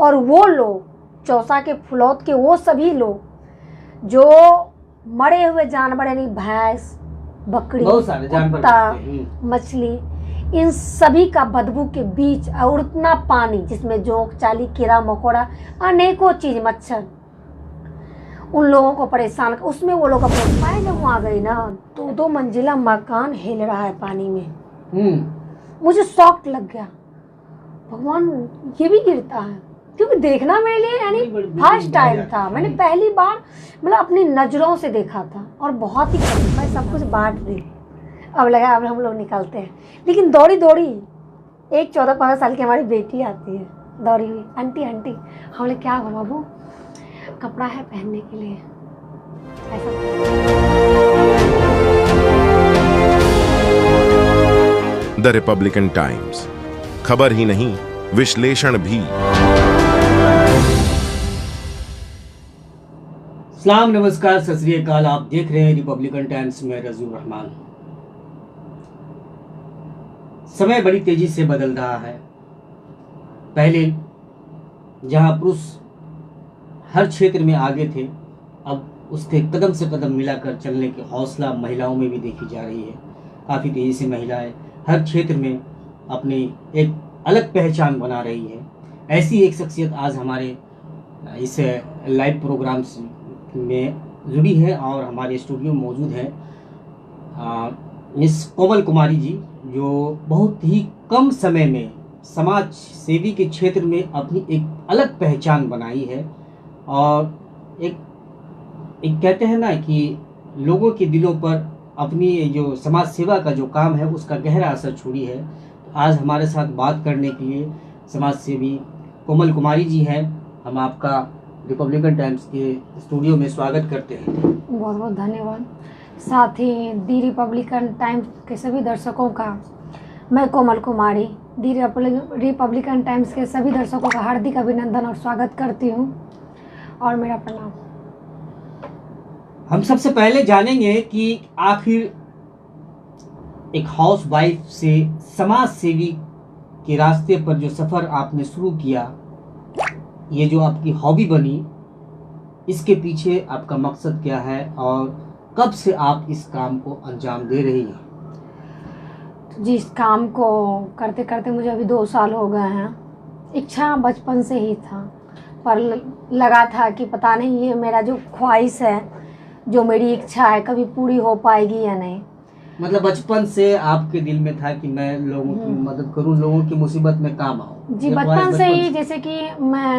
और वो लोग चौसा के फुलौत के वो सभी लोग जो मरे हुए जानवर यानी भैंस, बकरी, कुत्ता, मछली, इन सभी का बदबू के बीच और उतना पानी जिसमें जोंक, चाली, कीड़ा मकोड़ा, अनेकों चीज, मच्छर, उन लोगों को परेशान, उसमें वो लोग अपने मैं जब वहाँ गई ना तो 2 मंजिला मकान हिल रहा है पानी में। मुझे शॉक लग गया, भगवान ये भी गिरता है, क्योंकि देखना मेरे लिए यानी फर्स्ट टाइम था। मैंने पहली बार मतलब अपनी नज़रों से देखा था और बहुत ही कम, मैं सब कुछ बांट दी। अब लगा अब हम लोग निकलते हैं, लेकिन दौड़ी दौड़ी एक 14-15 साल की हमारी बेटी आती है दौड़ी हुई, आंटी आंटी। हम लोग क्या हुआ बाबू, कपड़ा है पहनने के लिए ऐसा। द रिपब्लिकन टाइम्स, खबर ही नहीं विश्लेषण भी। सलाम, नमस्कार, सत श्री अकाल। आप देख रहे हैं रिपब्लिकन टाइम्स में रजूल रहमान। समय बड़ी तेजी से बदल रहा है। पहले जहां पुरुष हर क्षेत्र में आगे थे, अब उसके कदम से कदम मिलाकर चलने की हौसला महिलाओं में भी देखी जा रही है। काफ़ी तेज़ी से महिलाएं हर क्षेत्र में अपनी एक अलग पहचान बना रही है। ऐसी एक शख्सियत आज हमारे इस लाइव प्रोग्राम्स में जुड़ी है और हमारे स्टूडियो में मौजूद है मिस कोमल कुमारी जी, जो बहुत ही कम समय में समाज सेवी के क्षेत्र में अपनी एक अलग पहचान बनाई है और एक कहते हैं ना कि लोगों के दिलों पर अपनी जो समाज सेवा का जो काम है उसका गहरा असर छोड़ी है। तो आज हमारे साथ बात करने के लिए समाज सेवी कोमल कुमारी जी हैं। हम आपका रिपब्लिकन टाइम्स के स्टूडियो में स्वागत करते हैं। बहुत बहुत धन्यवाद। साथ ही दी रिपब्लिकन टाइम्स के सभी दर्शकों का मैं कोमल कुमारी दी रिपब्लिकन टाइम्स के सभी दर्शकों का हार्दिक अभिनंदन और स्वागत करती हूँ और मेरा प्रणाम। हम सबसे पहले जानेंगे कि आखिर एक हाउस वाइफ से समाज सेवी के रास्ते पर जो सफ़र आपने शुरू किया, ये जो आपकी हॉबी बनी, इसके पीछे आपका मकसद क्या है और कब से आप इस काम को अंजाम दे रही हैं? जी, इस काम को करते करते मुझे अभी 2 साल हो गए हैं। इच्छा बचपन से ही था, पर लगा था कि पता नहीं ये मेरा जो ख्वाहिश है, जो मेरी इच्छा है, कभी पूरी हो पाएगी या नहीं। मतलब बचपन से आपके दिल में था कि मैं लोगों की मदद करूं, लोगों की मुसीबत में काम आऊं। जी, बचपन से ही। जैसे कि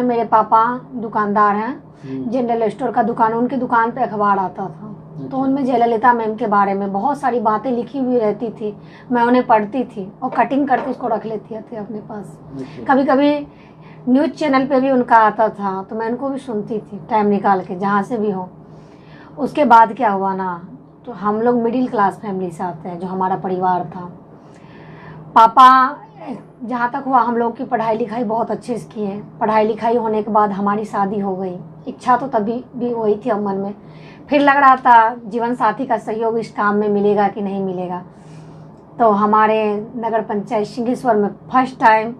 मेरे पापा दुकानदार हैं, जनरल स्टोर का दुकान, उनकी दुकान पे अखबार आता था, तो उनमें जयललिता मैम के बारे में बहुत सारी बातें लिखी हुई रहती थी। मैं उन्हें पढ़ती थी और कटिंग करके उसको रख लेती थी अपने पास। कभी कभी न्यूज़ चैनल पे भी उनका आता था तो मैं उनको भी सुनती थी टाइम निकाल के, जहाँ से भी हो। उसके बाद क्या हुआ ना, तो हम लोग मिडिल क्लास फैमिली से आते हैं, जो हमारा परिवार था। पापा जहाँ तक हुआ हम लोग की पढ़ाई लिखाई बहुत अच्छे से किए। पढ़ाई लिखाई होने के बाद हमारी शादी हो गई। इच्छा तो तभी भी वही थी मन में, फिर लग रहा था जीवन साथी का सहयोग इस काम में मिलेगा कि नहीं मिलेगा। तो हमारे नगर पंचायत सिंहेश्वर में फर्स्ट टाइम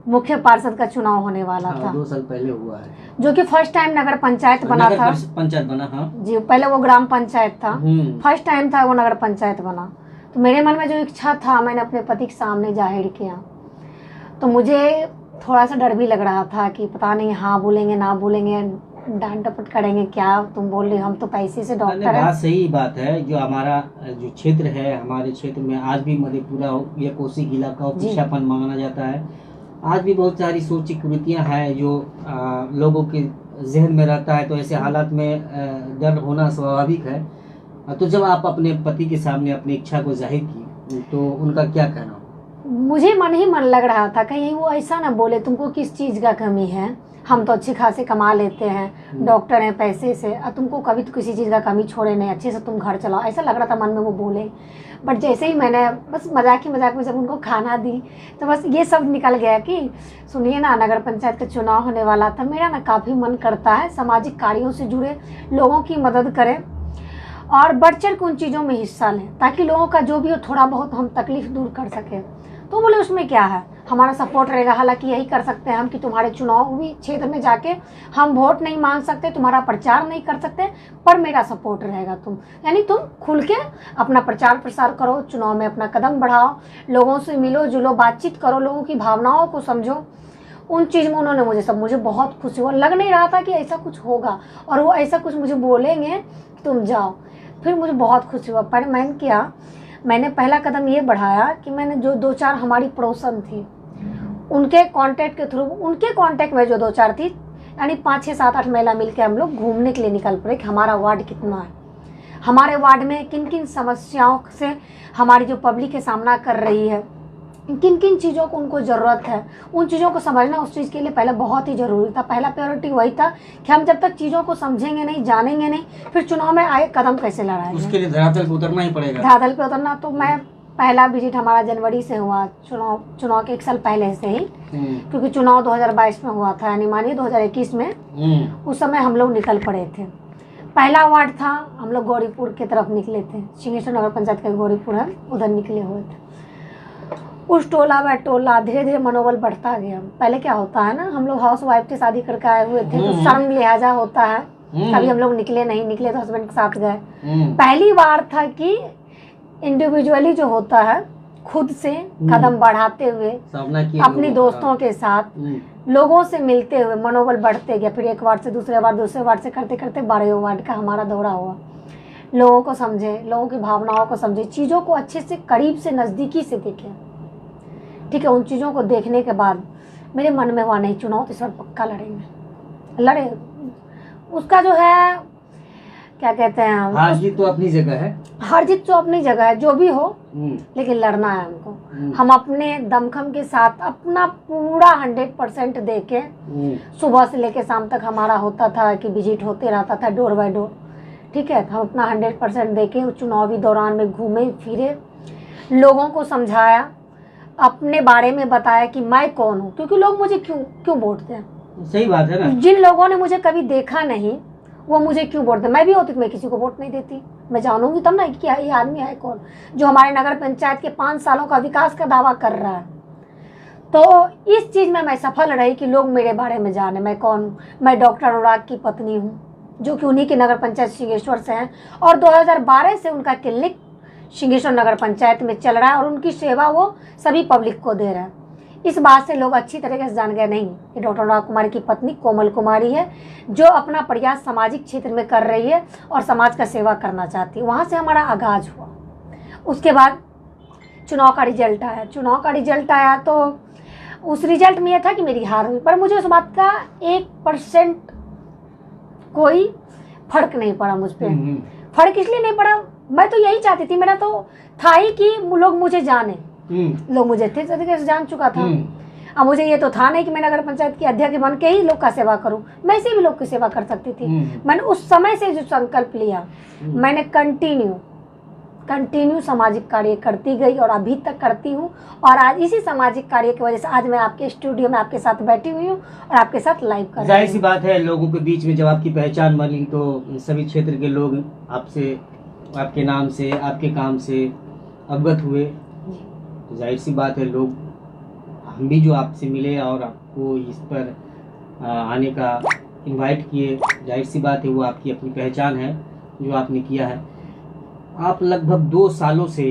मुख्य पार्षद का चुनाव होने वाला था। 2 साल पहले हुआ है, जो कि फर्स्ट टाइम नगर पंचायत बना था। पंचायत बना, हाँ जी, पहले वो ग्राम पंचायत था, फर्स्ट टाइम था वो नगर पंचायत बना। तो मेरे मन में जो इच्छा था मैंने अपने पति के सामने जाहिर किया। तो मुझे थोड़ा सा डर भी लग रहा था कि पता नहीं हाँ बोलेंगे ना बोलेंगे, डांट डपट करेंगे, क्या तुम बोल रही, हम तो पैसे से डॉक्टर हैं। सही बात है। जो हमारा जो क्षेत्र है, हमारे क्षेत्र में आज भी मधेपुरा या कोसी इलाका को पिछड़ापन माना जाता है। आज भी बहुत सारी सोची कुरीतियाँ हैं जो लोगों के जहन में रहता है। तो ऐसे हालात में डर होना स्वाभाविक है। तो जब आप अपने पति के सामने अपनी इच्छा को जाहिर की तो उनका क्या कहना? मुझे मन ही मन लग रहा था कहीं वो ऐसा ना बोले तुमको किस चीज़ का कमी है, हम तो अच्छे खासे कमा लेते हैं, डॉक्टर हैं पैसे से, और तुमको कभी तो किसी चीज़ का कमी छोड़े नहीं, अच्छे से तुम घर चलाओ, ऐसा लग रहा था मन में वो बोले। बट जैसे ही मैंने बस मजाक में जब उनको खाना दी तो बस ये सब निकल गया कि सुनिए ना, नगर पंचायत का चुनाव होने वाला था। मेरा ना काफ़ी मन करता है सामाजिक कार्यों से जुड़े लोगों की मदद करें और बढ़ चढ़ के उन चीज़ों में हिस्सा लें, ताकि लोगों का जो भी हो थोड़ा बहुत हम तकलीफ दूर कर सकें। तो बोले उसमें क्या है, हमारा सपोर्ट रहेगा। हालांकि यही कर सकते हैं हम कि तुम्हारे चुनावी क्षेत्र में जाके हम वोट नहीं मांग सकते, तुम्हारा प्रचार नहीं कर सकते, पर मेरा सपोर्ट रहेगा। तुम यानी तुम खुल के अपना प्रचार प्रसार करो, चुनाव में अपना कदम बढ़ाओ, लोगों से मिलो जुलो, बातचीत करो, लोगों की भावनाओं को समझो। उन चीज़ में उन्होंने मुझे बहुत खुशी हुआ। लग नहीं रहा था कि ऐसा कुछ होगा और वो ऐसा कुछ मुझे बोलेंगे कि तुम जाओ। फिर मुझे बहुत खुशी हुआ। पर मैंने पहला कदम ये बढ़ाया कि मैंने जो 2-4 हमारी पड़ोसन थी उनके कांटेक्ट के थ्रू, उनके कांटेक्ट में जो 2-4 थी, यानी 5, 6, 7, 8 महिला मिलकर हम लोग घूमने के लिए निकल पड़े कि हमारा वार्ड कितना है, हमारे वार्ड में किन किन समस्याओं से हमारी जो पब्लिक है सामना कर रही है, किन किन चीज़ों को उनको ज़रूरत है, उन चीज़ों को समझना उस चीज़ के लिए पहले बहुत ही ज़रूरी था। पहला प्रायोरिटी वही था कि हम जब तक चीज़ों को समझेंगे नहीं, जानेंगे नहीं, फिर चुनाव में आए कदम कैसे लड़ाएंगे। उसके लिए धरातल पे उतरना ही पड़ेगा। धरातल पे उतरना। तो मैं पहला विजिट हमारा जनवरी से हुआ, चुनाव के 1 साल पहले से ही, क्योंकि चुनाव 2022 में हुआ था, यानी मानिए 2021 में। उस समय हम लोग निकल पड़े थे। पहला वार्ड था, हम लोग गौरीपुर की तरफ निकले थे, सिंहेश्वर नगर पंचायत का गौरीपुर है, उधर निकले हुए थे। उस टोला व टोला धीरे धीरे मनोबल बढ़ता गया। पहले क्या होता है ना, हम लोग हाउस वाइफ की शादी करके आए हुए थे तो शर्म लिहाजा होता है, कभी हम लोग निकले तो हस्बैंड के साथ गए। पहली बार था कि इंडिविजुअली जो होता है खुद से कदम बढ़ाते हुए अपनी दोस्तों के साथ लोगों से मिलते हुए मनोबल बढ़ते गया। फिर एक वार्ड से दूसरे वार्ड से करते करते 12वें वार्ड का हमारा दौरा हुआ। लोगों को समझे, लोगों की भावनाओं को समझे, चीज़ों को अच्छे से करीब से नज़दीकी से देखें। ठीक है, उन चीज़ों को देखने के बाद मेरे मन में हुआ नहीं, चुनाव तो इस बार पक्का लड़े। उसका जो है क्या कहते हैं, हार जीत तो अपनी जगह है, हार जीत तो अपनी जगह है, जो भी हो, लेकिन लड़ना है हमको। हम अपने दमखम के साथ अपना पूरा 100% दे के सुबह से लेके शाम तक हमारा होता था कि विजिट होते रहता था डोर बाय डोर। ठीक है, हम अपना 100% दे के चुनावी दौरान में घूमे फिरे, लोगों को समझाया, अपने बारे में बताया कि मैं कौन हूँ, क्योंकि लोग मुझे क्यों वोट दें। सही बात है ना। जिन लोगों ने मुझे कभी देखा नहीं वो मुझे क्यों वोट दे। मैं भी होती तो मैं किसी को वोट नहीं देती, मैं जानूंगी तब ना कि ये आदमी है कौन, जो हमारे नगर पंचायत के 5 सालों का विकास का दावा कर रहा है। तो इस चीज़ में मैं सफल रही कि लोग मेरे बारे में जाने मैं कौन हूँ। मैं डॉक्टर अनुराग की पत्नी हूँ, जो कि उन्हीं के नगर पंचायत सिंहेश्वर से हैं, और 2012 से उनका क्लिनिक सिंहेश्वर नगर पंचायत में चल रहा है और उनकी सेवा वो सभी पब्लिक को दे रहा है। इस बात से लोग अच्छी तरीके से जान गए नहीं कि डॉक्टर अनुराग कुमारी की पत्नी कोमल कुमारी है, जो अपना प्रयास सामाजिक क्षेत्र में कर रही है और समाज का सेवा करना चाहती है। वहाँ से हमारा आगाज हुआ। उसके बाद चुनाव का रिजल्ट आया तो उस रिजल्ट में यह था कि मेरी हार हुई, पर मुझे उस बात का 1% कोई फर्क नहीं पड़ा मुझ पर। फर्क इसलिए नहीं पड़ा, मैं तो यही चाहती थी, मेरा तो था ही कि लोग मुझे जाने, लोग मुझे अच्छे तरीके से जान चुका था। अब मुझे ये तो था नहीं कि मैं नगर पंचायत की अध्यक्ष बन के ही लोग का सेवा करूं, मैं ऐसे भी लोग की सेवा कर सकती थी। मैंने उस समय से जो संकल्प लिया, मैंने कंटिन्यू सामाजिक कार्य करती गई और अभी तक करती हूँ। और आज इसी सामाजिक कार्य की वजह से आज मैं आपके स्टूडियो में आपके साथ बैठी हुई हूँ और आपके साथ लाइव कर रही हूँ। जाहिर सी बात है, लोगों के बीच में जब आपकी पहचान बनी तो सभी क्षेत्र के लोग आपसे, आपके नाम से, आपके काम से अवगत हुए। तो जाहिर सी बात है, लोग, हम भी जो आपसे मिले और आपको इस पर आने का इनवाइट किए, जाहिर सी बात है वो आपकी अपनी पहचान है जो आपने किया है। आप लगभग 2 सालों से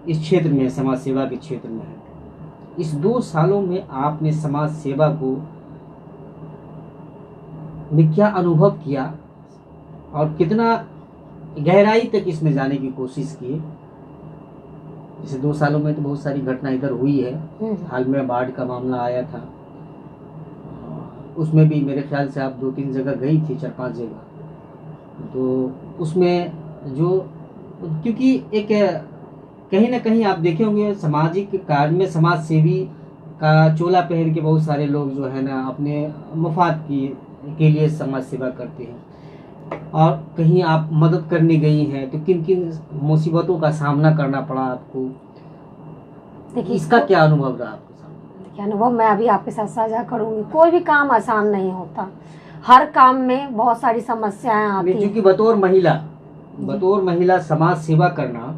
इस क्षेत्र में, समाज सेवा के क्षेत्र में हैं। इस 2 सालों में आपने समाज सेवा को में क्या अनुभव किया और कितना गहराई तक इसमें जाने की कोशिश की? जैसे 2 सालों में तो बहुत सारी घटना इधर हुई है। हाल में बाढ़ का मामला आया था, उसमें भी मेरे ख्याल से आप 2-3 जगह गई थी, 4-5 जगह। तो उसमें जो, क्योंकि एक कहीं ना कहीं आप देखे होंगे सामाजिक कार्य में समाज सेवी का चोला पहन के बहुत सारे लोग जो है ना अपने मफाद के लिए समाज सेवा करते हैं। और कहीं आप मदद करने गई हैं तो किन किन मुसीबतों का सामना करना पड़ा आपको? देखिए, इसका क्या अनुभव रहा आपके सामने? देखिए, अनुभव मैं अभी आपके साथ साझा करूंगी। कोई भी काम आसान नहीं होता, हर काम में बहुत सारी समस्याएं आती हैं। क्योंकि बतौर महिला समाज सेवा करना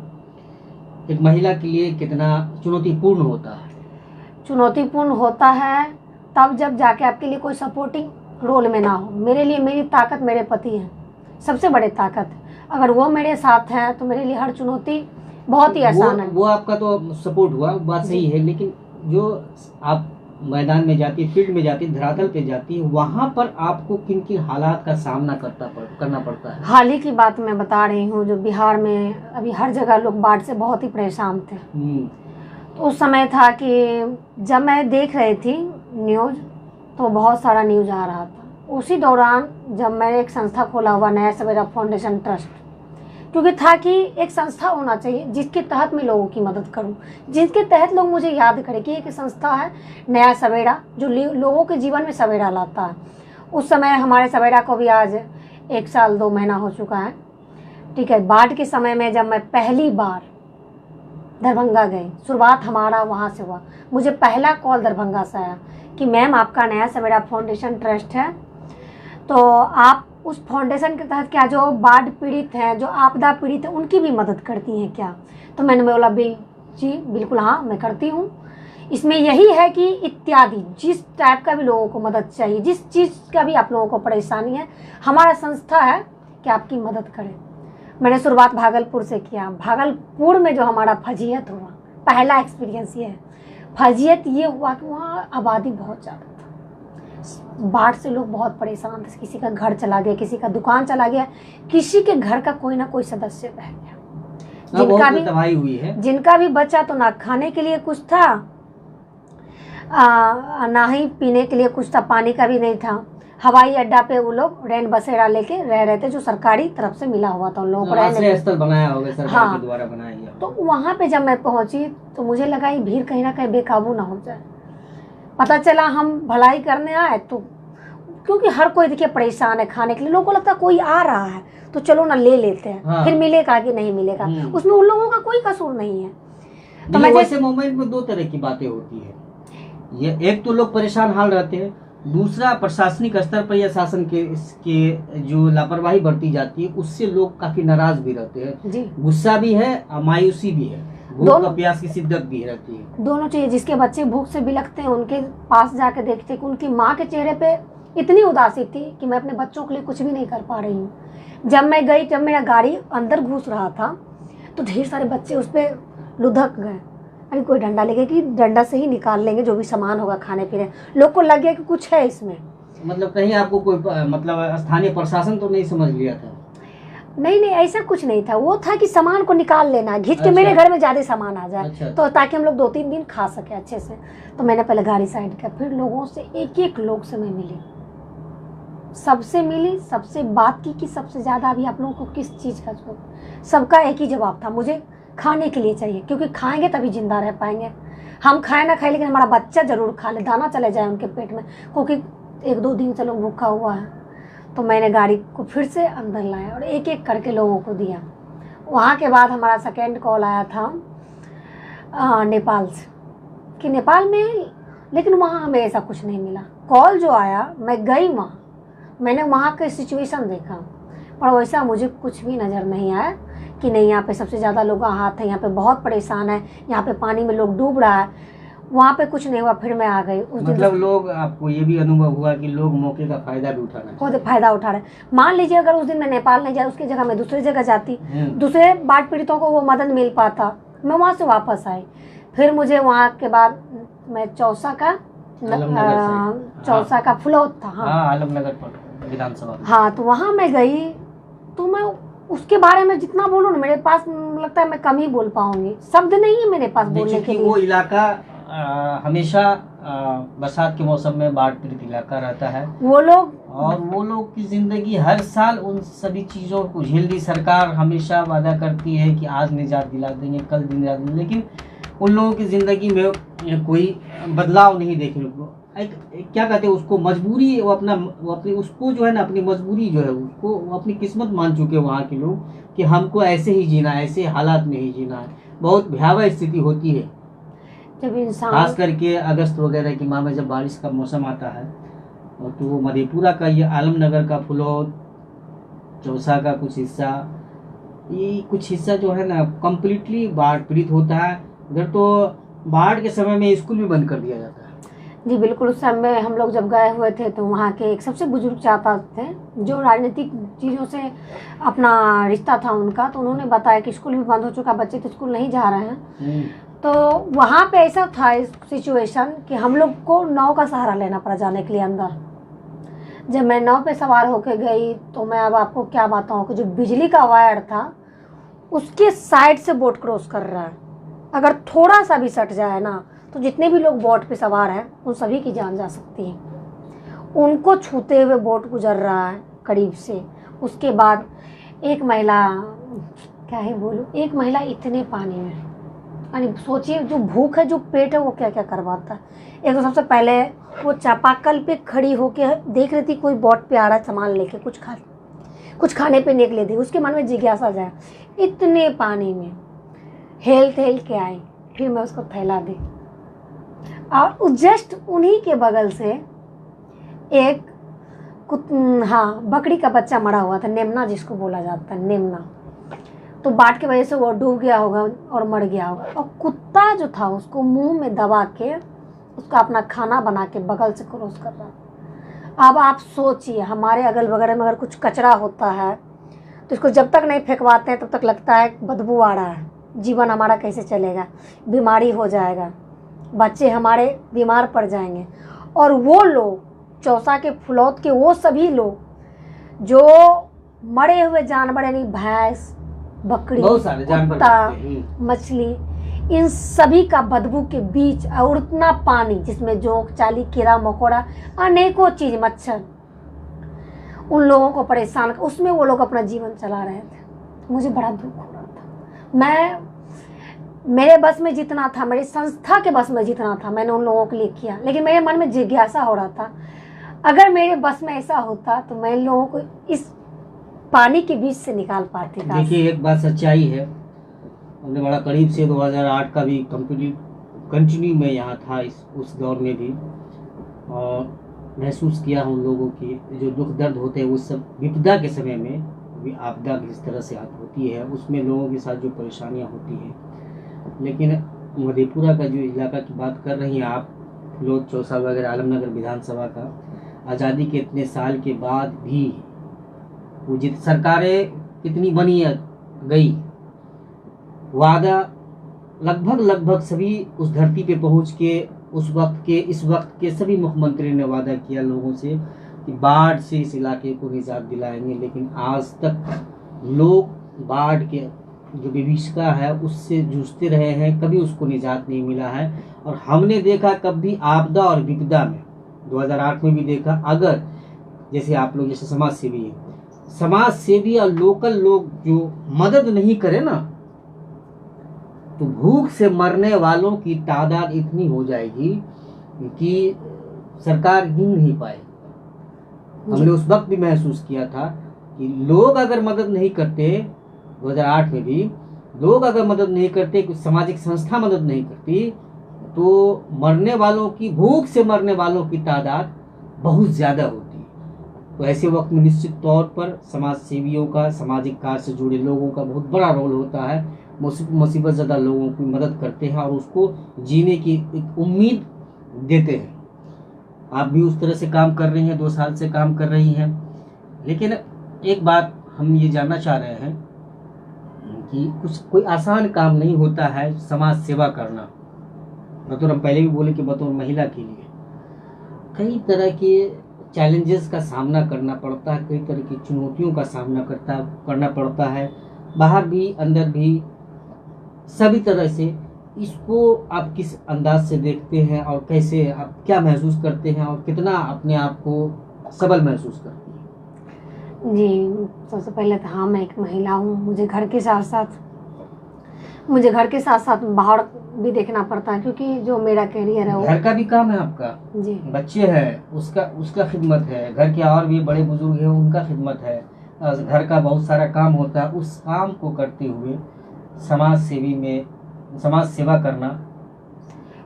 एक महिला के लिए कितना चुनौतीपूर्ण होता है। चुनौतीपूर्ण होता है तब जब जाके आपके लिए कोई सपोर्टिंग रोल में ना हो। मेरे लिए मेरी ताकत मेरे पति हैं, सबसे बड़े ताकत। अगर वो मेरे साथ हैं तो मेरे लिए हर चुनौती बहुत ही आसान है। वो आपका तो सपोर्ट हुआ, बात सही है, लेकिन जो आप मैदान में जाती है, फील्ड में जाती है, धरातल पे जाती है, वहाँ पर आपको किन किन हालात का सामना करना पड़ता है? हाल ही की बात मैं बता रही हूँ, जो बिहार में अभी हर जगह लोग बाढ़ से बहुत ही परेशान थे। तो उस समय था कि जब मैं देख रही थी न्यूज़ तो बहुत सारा न्यूज़ आ रहा था। उसी दौरान जब मैंने एक संस्था खोला हुआ नया सवेरा फाउंडेशन ट्रस्ट, क्योंकि था कि एक संस्था होना चाहिए जिसके तहत मैं लोगों की मदद करूं, जिसके तहत लोग मुझे याद करें कि एक संस्था है नया सवेरा जो लोगों के जीवन में सवेरा लाता है। उस समय हमारे सवेरा को भी आज 1 साल 2 महीना हो चुका है। ठीक है, बाढ़ के समय में जब मैं पहली बार दरभंगा गई, शुरुआत हमारा वहाँ से हुआ। मुझे पहला कॉल दरभंगा से आया कि मैम आपका नया सवेरा फाउंडेशन ट्रस्ट है, तो आप उस फाउंडेशन के तहत क्या जो बाढ़ पीड़ित हैं, जो आपदा पीड़ित हैं, उनकी भी मदद करती हैं क्या? तो मैंने बोला जी बिल्कुल, हाँ मैं करती हूँ। इसमें यही है कि इत्यादि जिस टाइप का भी लोगों को मदद चाहिए, जिस चीज़ का भी आप लोगों को परेशानी है, हमारा संस्था है कि आपकी मदद करें। मैंने शुरुआत भागलपुर से किया। भागलपुर में जो हमारा फजीयत हुआ, पहला एक्सपीरियंस ये है। फजीयत ये हुआ कि वहाँ आबादी बहुत ज़्यादा था, बाढ़ से लोग बहुत परेशान थे। किसी का घर चला गया, किसी का दुकान चला गया, किसी के घर का कोई ना कोई सदस्य रह गया। जिनका भी तबाही हुई है, जिनका भी बचा तो ना खाने के लिए कुछ था, ना ही पीने के लिए कुछ था, पानी का भी नहीं था। हवाई अड्डा पे वो लोग रैन बसेरा लेके रह रहे थे, जो सरकारी तरफ से मिला हुआ था उन लोगों को रहने स्थल बनाया होगा, सरकार के द्वारा बनाया गया। तो वहाँ पे जब मैं पहुँची तो मुझे लगा ये भीड़ कहीं ना कहीं बेकाबू ना हो जाए। पता चला हम भलाई करने आए, तो क्योंकि हर कोई देखिए परेशान है खाने के लिए, लोगों को लगता है कोई आ रहा है तो चलो ना ले लेते हैं। हाँ। फिर मिलेगा कि नहीं मिलेगा, उसमें उन लोगों का कोई कसूर नहीं है। तो वैसे मोमेंट में 2 तरह की बातें होती है। ये एक तो लोग परेशान हाल रहते हैं, दूसरा प्रशासनिक स्तर पर या शासन के इसके जो लापरवाही बरती जाती है उससे लोग काफी नाराज भी रहते हैं, गुस्सा भी है, मायूसी भी है, भूख और प्यास की शिद्दत भी रहती है। दोनों चीजें। जिसके बच्चे भूख से बिलखते हैं उनके पास जाके देखते हैं कि उनकी माँ के चेहरे पे इतनी उदासी थी कि मैं अपने बच्चों के लिए कुछ भी नहीं कर पा रही हूँ। जब मैं गई, जब मेरा गाड़ी अंदर घुस रहा था तो ढेर सारे बच्चे उस पर लुढ़क गए। अरे कोई डंडा लेके कि डंडा से ही निकाल लेंगे जो भी सामान होगा खाने पीने। लोग को लग गया कि कुछ है इसमें। मतलब कहीं आपको कोई मतलब स्थानीय प्रशासन तो नहीं समझ लिया था? नहीं, ऐसा कुछ नहीं था। वो था कि सामान को निकाल लेना, घिस के मेरे घर में ज्यादा सामान आ जाए, तो ताकि हम लोग 2-3 दिन खा सके अच्छे से। तो मैंने पहले गाड़ी साइड किया, फिर लोगों से एक लोग से मैं मिली, सबसे मिली, सबसे बात की कि सबसे ज्यादा अभी आप लोगों को किस चीज का जरूरत। सबका एक ही जवाब था, मुझे खाने के लिए चाहिए, क्योंकि खाएंगे तभी जिंदा रह पाएंगे। हम खाए ना खाए लेकिन हमारा बच्चा जरूर खा ले, दाना चले जाए उनके पेट में, क्योंकि 1-2 दिन से लोग भूखा हुआ है। तो मैंने गाड़ी को फिर से अंदर लाया और एक करके लोगों को दिया। वहाँ के बाद हमारा सेकेंड कॉल आया था नेपाल से कि नेपाल में, लेकिन वहाँ हमें ऐसा कुछ नहीं मिला। कॉल जो आया, मैं गई वहाँ, मैंने वहाँ का सिचुएशन देखा, पर वैसा मुझे कुछ भी नज़र नहीं आया कि नहीं यहाँ पे सबसे ज़्यादा लोग हाथ है, यहाँ पे बहुत परेशान है, यहाँ पे पानी में लोग डूब रहा है। वहाँ पे कुछ नहीं हुआ। फिर मैं आ गई। उस मतलब लोग, आपको ये भी अनुभव हुआ कि लोग मौके का फायदा भी उठा रहे हैं, फायदा उठा रहे हैं। मान लीजिए अगर उस दिन मैं नेपाल नहीं जाए, उसकी जगह मैं दूसरी जगह जाती, दूसरे बाढ़ पीड़ितों को वो मदद मिल पाता, मैं वहाँ से वापस आई। फिर मुझे वहाँ के बाद मैं चौसा का फुलौत था, आलमनगर विधानसभा, हाँ, तो वहाँ मैं गई। तो मैं उसके बारे में जितना बोलूँ ना, मेरे पास लगता है मैं कम ही बोल पाऊंगी, शब्द नहीं है मेरे पास बोलने के लिए। वो इलाका हमेशा बरसात के मौसम में बाढ़ पीड़ित इलाका रहता है। वो लोग की जिंदगी हर साल उन सभी चीज़ों को झेल दी। सरकार हमेशा वादा करती है कि आज निजात दिला देंगे, कल निजात देंगे, लेकिन उन लोगों की ज़िंदगी में कोई बदलाव नहीं देखने को। क्या कहते हैं उसको, मजबूरी, वो अपनी उसको जो है ना, अपनी मजबूरी जो है उसको वो अपनी किस्मत मान चुके वहाँ के लोग कि हमको ऐसे ही जीना है, ऐसे हालात में ही जीना है। बहुत भयावह स्थिति होती है जब इंसान, खास करके अगस्त वगैरह की माह में जब बारिश का मौसम आता है। तो मधेपुरा का ये आलमनगर का फुलौत, चौसा का कुछ हिस्सा, ये कुछ हिस्सा जो है ना कम्प्लीटली बाढ़ पीड़ित होता है। उधर तो बाढ़ के समय में स्कूल भी बंद कर दिया जाता है। जी बिल्कुल। उस समय हम लोग जब गए हुए थे तो वहाँ के एक सबसे बुजुर्ग चाचा थे जो राजनीतिक चीज़ों से अपना रिश्ता था उनका, तो उन्होंने बताया कि स्कूल भी बंद हो चुका, बच्चे तो स्कूल नहीं जा रहे हैं। तो वहाँ पे ऐसा था इस सिचुएशन कि हम लोग को नाव का सहारा लेना पड़ा जाने के लिए अंदर। जब मैं नाव पे सवार होकर गई तो मैं अब आपको क्या बताऊँ कि जो बिजली का वायर था उसके साइड से बोट क्रॉस कर रहा है। अगर थोड़ा सा भी सट जाए ना तो जितने भी लोग बोट पे सवार हैं उन सभी की जान जा सकती है। उनको छूते हुए बोट गुजर रहा है करीब से। उसके बाद एक महिला, क्या ही बोलूं, एक महिला इतने पानी में, यानी सोचिए जो भूख है, जो पेट है, वो क्या क्या करवाता है। एक तो सबसे पहले वो चापाकल पे खड़ी होके देख रही थी कोई बोट पे आ रहा है सामान लेके, कुछ खाने पे निकले थे। उसके मन में जिज्ञासा जाए, इतने पानी में हेल के आई, फिर मैं उसको थैला दी। और जस्ट उन्हीं के बगल से एक बकरी का बच्चा मरा हुआ था, नेमना जिसको बोला जाता है, नेमना। तो बाढ़ की वजह से वो डूब गया होगा और मर गया होगा। और कुत्ता जो था उसको मुंह में दबा के उसका अपना खाना बना के बगल से क्रॉस कर रहा। अब आप सोचिए, हमारे अगल बगल में अगर कुछ कचरा होता है तो इसको जब तक नहीं फेंकवाते हैं तब तक लगता है बदबू आ रहा है, जीवन हमारा कैसे चलेगा, बीमारी हो जाएगा, बच्चे हमारे बीमार पड़ जाएंगे। और वो लोग, चौसा के फुलौत के वो सभी लोग जो मरे हुए जानवर, यानी भैंस, बकरी, कुत्ता, मछली, इन सभी का बदबू के बीच और उतना पानी जिसमें जोंक, चाली, कीड़ा मकोड़ा, अनेकों चीज, मच्छर, उन लोगों को परेशान, उसमें वो लोग अपना जीवन चला रहे थे। मुझे बड़ा दुख हो रहा था। मेरे बस में जितना था, मेरी संस्था के बस में जितना था, मैंने उन लोगों के लिए किया। लेकिन मेरे मन में जिज्ञासा हो रहा था, अगर मेरे बस में ऐसा होता तो मैं इन लोगों को इस पानी के बीच से निकाल पाती। देखिए, एक बात सच्चाई है, हमने बड़ा करीब से 2008 का भी कंटिन्यू में यहाँ था, उस दौर में भी, और महसूस किया उन लोगों की जो दुख दर्द होते हैं। उस सब विपदा के समय में भी, आपदा किस तरह से होती है, उसमें लोगों के साथ जो परेशानियाँ होती हैं। लेकिन मधेपुरा का जो इलाका की बात कर रही हैं आप, फुलौत, चौसा वगैरह, आलमनगर विधानसभा का, आज़ादी के इतने साल के बाद भी वो सरकारें कितनी बनी गई, वादा लगभग सभी उस धरती पे पहुंच के इस वक्त के सभी मुख्यमंत्री ने वादा किया लोगों से कि बाढ़ से इस इलाके को निजात दिलाएंगे। लेकिन आज तक लोग बाढ़ के जो विभीषिका है उससे जूझते रहे हैं, कभी उसको निजात नहीं मिला है। और हमने देखा कभी आपदा और विपदा में, 2008 में भी देखा, अगर जैसे आप लोग जैसे समाज सेवी और लोकल लोग जो मदद नहीं करे ना, तो भूख से मरने वालों की तादाद इतनी हो जाएगी कि सरकार गिन नहीं पाए। हमने उस वक्त भी महसूस किया था कि लोग अगर मदद नहीं करते, 2008 में भी लोग अगर मदद नहीं करते, कुछ सामाजिक संस्था मदद नहीं करती, तो मरने वालों की, भूख से मरने वालों की तादाद बहुत ज़्यादा होती है। तो ऐसे वक्त में निश्चित तौर पर समाज सेवियों का, सामाजिक कार्य से जुड़े लोगों का बहुत बड़ा रोल होता है। मुसीबत ज़्यादा लोगों की मदद करते हैं और उसको जीने की एक उम्मीद देते हैं। आप भी उस तरह से काम कर रही हैं, 2 साल से काम कर रही हैं। लेकिन एक बात हम ये जानना चाह रहे हैं कि कोई आसान काम नहीं होता है समाज सेवा करना। मतलब हम पहले भी बोले कि बतौर महिला के लिए कई तरह के चैलेंजेस का सामना करना पड़ता है, कई तरह की चुनौतियों का सामना करना पड़ता है, बाहर भी अंदर भी, सभी तरह से। इसको आप किस अंदाज से देखते हैं और कैसे आप क्या महसूस करते हैं और कितना अपने आप को सबल महसूस करते हैं? जी, सबसे पहले तो मैं एक महिला हूँ। मुझे घर के साथ साथ बाहर भी देखना पड़ता है, क्योंकि जो मेरा कैरियर है, घर का भी काम है आपका जी, बच्चे हैं उसका खिदमत है, घर के और भी बड़े बुजुर्ग हैं उनका खिदमत है, घर का बहुत सारा काम होता है। उस काम को करते हुए समाज सेवा करना,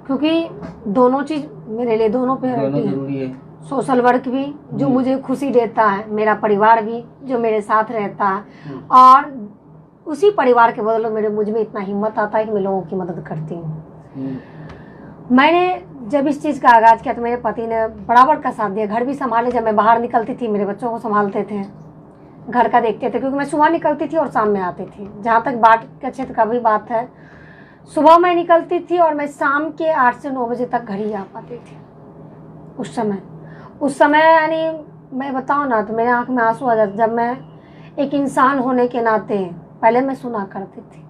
क्योंकि दोनों चीज मेरे लिए, दोनों जरूरी है। सोशल वर्क भी जो मुझे खुशी देता है, मेरा परिवार भी जो मेरे साथ रहता है, और उसी परिवार के बदले मुझ में इतना हिम्मत आता है कि मैं लोगों की मदद करती हूँ। मैंने जब इस चीज़ का आगाज़ किया तो मेरे पति ने बराबर का साथ दिया। घर भी संभाले, जब मैं बाहर निकलती थी मेरे बच्चों को संभालते थे, घर का देखते थे, क्योंकि मैं सुबह निकलती थी और शाम में आती थी। जहाँ तक बाढ़ के क्षेत्र का भी बात है, सुबह मैं निकलती थी और मैं शाम के 8 से 9 बजे तक घर ही आ पाती थी। उस समय यानी मैं बताऊँ ना तो मेरे आँख में आंसू आ जाते। जब मैं एक इंसान होने के नाते, पहले मैं सुना करती थी,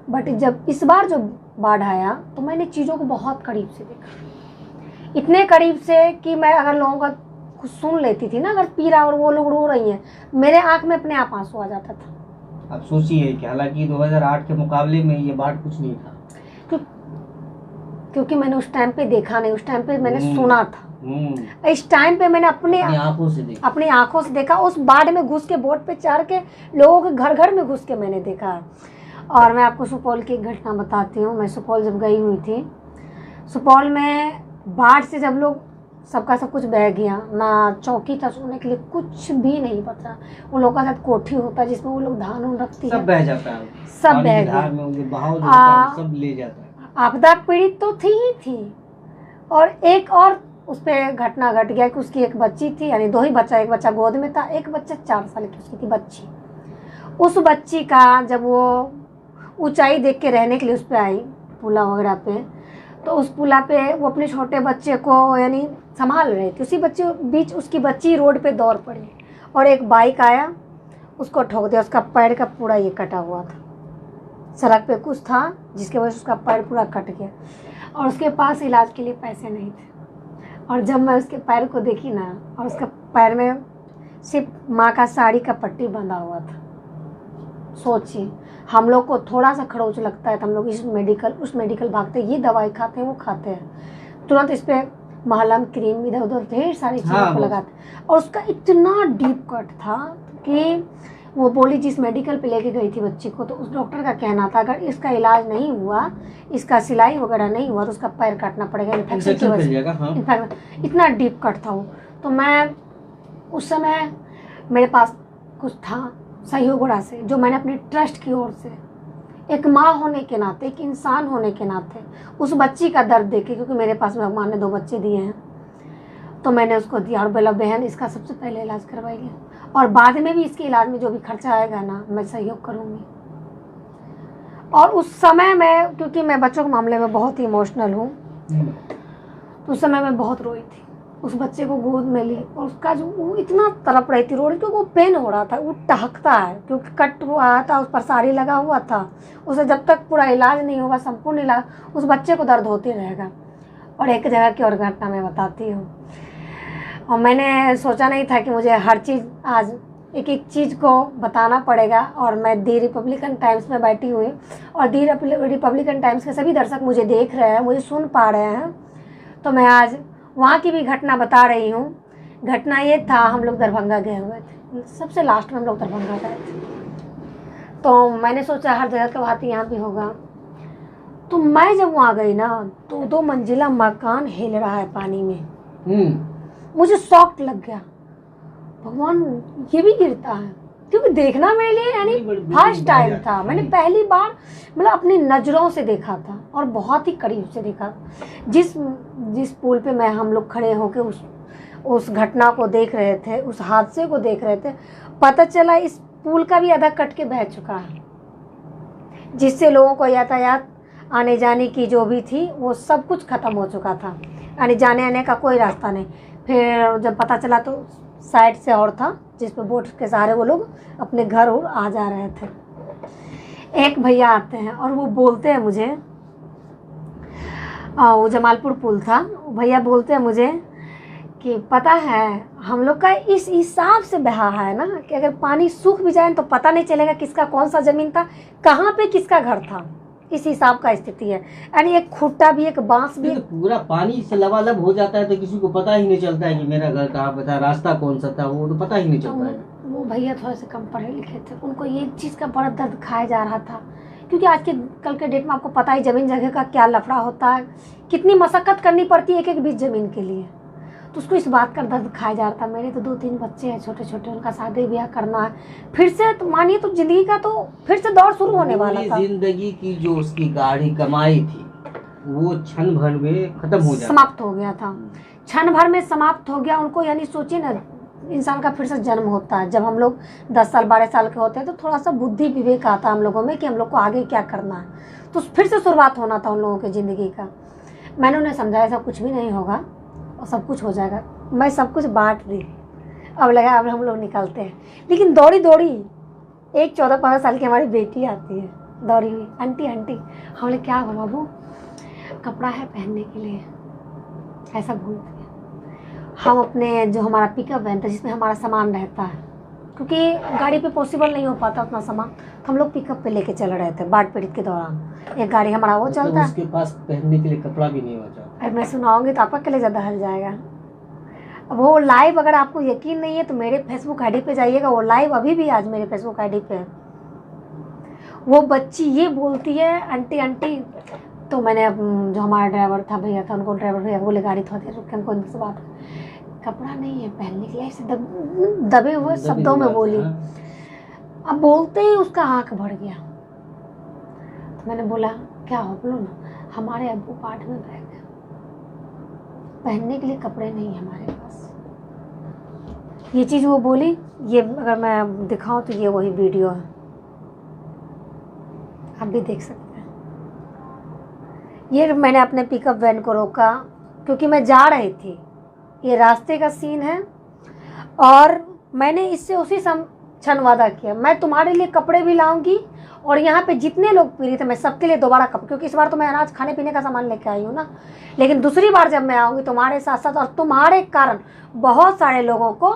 बट जब इस बार जो बाढ़ आया तो मैंने चीज़ों को बहुत करीब से देखा, इतने करीब से कि मैं अगर लोगों का कुछ सुन लेती थी ना, अगर पीरा और वो लोग रो रही हैं, मेरे आँख में अपने आप आंसू आ जाता था। आप सोचिए कि हालांकि 2008 के मुकाबले में ये बाढ़ कुछ नहीं था, क्योंकि मैंने उस टाइम पे देखा नहीं, उस टाइम पे मैंने सुना था। इस टाइम पे मैंने अपनी आंखों से देखा। उस बाढ़ में घुस के, बोट पे चढ़ के, लोगों के घर घर में घुस के मैंने देखा। और मैं आपको सुपौल की एक घटना बताती हूँ। मैं सुपौल जब गई हुई थी, सुपौल में बाढ़ से जब लोग, सबका सब कुछ बह गया, ना चौकी था सोने के लिए, कुछ भी नहीं बचा। उन लोगों का साथ कोठी होता है जिसमें वो लोग धान उन रखती है, सब बह जाता है, सब बह गया, सब ले जाता है। आपदा पीड़ित तो थी ही थी। और एक और उस पर घटना घट गया कि उसकी एक बच्ची थी, यानी 2 ही बच्चा, एक बच्चा गोद में था, एक बच्चा 4 साल की उसकी थी बच्ची। उस बच्ची का जब वो ऊंचाई देख के रहने के लिए उस पर आई, पुला वगैरह पे, तो उस पुला पे वो अपने छोटे बच्चे को यानी संभाल रहे थे। उसी बच्चे बीच उसकी बच्ची रोड पे दौड़ पड़ी और एक बाइक आया, उसको ठोक दिया। उसका पैर का पूरा ये कटा हुआ था, सड़क पे कुछ था जिसके वजह से उसका पैर पूरा कट गया और उसके पास इलाज के लिए पैसे नहीं थे। और जब मैं उसके पैर को देखी ना, और उसका पैर में सिर्फ माँ का साड़ी का पट्टी बंधा हुआ था। सोचिए, हम लोग को थोड़ा सा खरोच लगता है तो हम लोग इस मेडिकल उस मेडिकल भागते हैं, ये दवाई खाते हैं, वो खाते हैं, तुरंत इस पर महलम क्रीम इधर उधर ढेर सारी चीज़ों को लगाते। और उसका इतना डीप कट था कि वो बोली जिस मेडिकल पे लेके गई थी बच्ची को, तो उस डॉक्टर का कहना था अगर इसका इलाज नहीं हुआ, इसका सिलाई वगैरह नहीं हुआ तो उसका पैर काटना पड़ेगा, इन्फेक्शन की वजह से। इतना डीप कट था वो। तो मैं उस समय मेरे पास कुछ था सहयोग से, जो मैंने अपने ट्रस्ट की ओर से, एक माँ होने के नाते, एक इंसान होने के नाते, उस बच्ची का दर्द देखे, क्योंकि मेरे पास भगवान ने 2 बच्चे दिए हैं, तो मैंने उसको दिया। और बोला बहन इसका सबसे पहले इलाज करवाइए और बाद में भी इसके इलाज में जो भी खर्चा आएगा ना, मैं सहयोग करूँगी। और उस समय मैं, क्योंकि मैं बच्चों के मामले में बहुत ही इमोशनल हूँ, तो उस समय मैं बहुत रोई थी। उस बच्चे को गोद में ली और उसका जो वो इतना तड़प रही थी, रो रही, क्योंकि वो पेन हो रहा था, वो टहकता है, क्योंकि कट हुआ था, उस पर साड़ी लगा हुआ था। उसे जब तक पूरा इलाज नहीं होगा, संपूर्ण इलाज, उस बच्चे को दर्द होते रहेगा। और एक जगह की और घटना मैं बताती हूँ। और मैंने सोचा नहीं था कि मुझे हर चीज़ आज एक एक चीज़ को बताना पड़ेगा। और मैं दी रिपब्लिकन टाइम्स में बैठी हुई, और दी रिपब्लिकन टाइम्स के सभी दर्शक मुझे देख रहे हैं, मुझे सुन पा रहे हैं, तो मैं आज वहाँ की भी घटना बता रही हूँ। घटना ये था, हम लोग दरभंगा गए हुए थे, सबसे लास्ट में हम लोग दरभंगा गए थे। तो मैंने सोचा हर जगह का बात यहाँ भी होगा। तो मैं जब वहाँ गई ना, तो 2 मंजिला मकान हिल रहा है पानी में। मुझे शॉक लग गया, भगवान ये भी गिरता है, क्योंकि देखना मेरे लिए यानी फर्स्ट टाइम था। मैंने पहली बार मतलब अपनी नज़रों से देखा था और बहुत ही करीब से देखा। जिस पुल पे मैं हम लोग खड़े होकर उस घटना को देख रहे थे, उस हादसे को देख रहे थे, पता चला इस पुल का भी आधा कट के बह चुका है, जिससे लोगों को यातायात आने जाने की जो भी थी वो सब कुछ ख़त्म हो चुका था, यानी जाने आने का कोई रास्ता नहीं। फिर जब पता चला तो साइड से और था, जिस पर बोट के सहारे वो लोग अपने घर और आ जा रहे थे। एक भैया आते हैं और वो बोलते हैं मुझे, वो जमालपुर पुल था, भैया बोलते हैं मुझे कि पता है हम लोग का इस हिसाब से बहा है ना कि अगर पानी सूख भी जाए तो पता नहीं चलेगा किसका कौन सा ज़मीन था, कहाँ पे किसका घर था। इस हिसाब का स्थिति है, यानी एक खुट्टा भी, एक बांस भी, पूरा पानी से लबालब हो जाता है तो किसी को पता ही नहीं चलता है कि मेरा घर कहाँ पे था, रास्ता कौन सा था, वो तो पता ही नहीं चलता है। वो भैया थोड़े से कम पढ़े लिखे थे, उनको ये चीज़ का बड़ा दर्द खाया जा रहा था, क्योंकि आज के कल के डेट में आपको पता ही ज़मीन जगह का क्या लफड़ा होता है, कितनी मशक्क़त करनी पड़ती है एक बीच ज़मीन के लिए। तो उसको इस बात का दर्द खाया जा रहा था। मेरे तो 2-3 बच्चे हैं छोटे छोटे, उनका शादी ब्याह करना है, फिर से तो मानिए तो जिंदगी का तो फिर से दौर शुरू होने वाला था। जिंदगी की जो उसकी गाढ़ी कमाई थी वो क्षण भर में खत्म हो जाता, समाप्त हो गया था, क्षण भर में समाप्त हो गया उनको। यानी सोचिए ना, इंसान का फिर से जन्म होता है। जब हम लोग 10 साल 12 साल के होते हैं तो थोड़ा सा बुद्धि विवेक आता है हम लोगों में कि हम लोग को आगे क्या करना है, तो फिर से शुरुआत होना था उन लोगों की ज़िंदगी का। मैंने उन्हें समझाया ऐसा कुछ भी नहीं होगा और सब कुछ हो जाएगा। मैं सब कुछ बांट दी, अब लगा अब हम लोग निकलते हैं। लेकिन दौड़ी दौड़ी एक 14-15 साल की हमारी बेटी आती है, दौड़ी हुई, आंटी आंटी। हम लोग क्या हुआ बाबू, कपड़ा है पहनने के लिए, ऐसा बोलते हैं। हम अपने जो हमारा पिकअप वैन था जिसमें हमारा सामान रहता है, क्योंकि गाड़ी पे पॉसिबल नहीं हो पाता उतना सामान, तो हम लोग पिकअप पे लेके चल रहे थे बाढ़ पीड़ित के दौरान। एक गाड़ी हमारा वो चलता है, उसके पास पहनने के लिए कपड़ा भी नहीं बचा। अरे मैं सुनाऊंगी तो आपका कलेजा दहल जाएगा। वो लाइव, अगर आपको यकीन नहीं है तो मेरे फेसबुक आईडी पे जाइएगा, वो लाइव अभी भी आज मेरे फेसबुक आईडी पे। वो बच्ची ये बोलती है आंटी आंटी, तो मैंने जो हमारा ड्राइवर था भैया था, उनको ड्राइवर भैया बोले गाड़ी थोड़ा देर रुक के हमको इनसे बात, कपड़ा नहीं है पहनने के लिए, ऐसे दबे हुए शब्दों में बोली। अब बोलते ही उसका आँख भर गया। तो मैंने बोला क्या हो, बोलो ना, हमारे अब्बू पाठ में बैठ गए, पहनने के लिए कपड़े नहीं हमारे पास। ये चीज़ वो बोली। ये अगर मैं दिखाऊं तो ये वही वीडियो है, आप भी देख सकते हैं। ये मैंने अपने पिकअप वैन को रोका क्योंकि मैं जा रही थी, ये रास्ते का सीन है, और मैंने इससे उसी क्षण वादा किया मैं तुम्हारे लिए कपड़े भी लाऊंगी, और यहाँ पे जितने लोग पीड़ित हैं मैं सबके लिए दोबारा कपड़े, क्योंकि इस बार तो मैं अनाज खाने पीने का सामान लेके आई हूँ ना, लेकिन दूसरी बार जब मैं आऊँगी तुम्हारे साथ साथ, और तुम्हारे कारण बहुत सारे लोगों को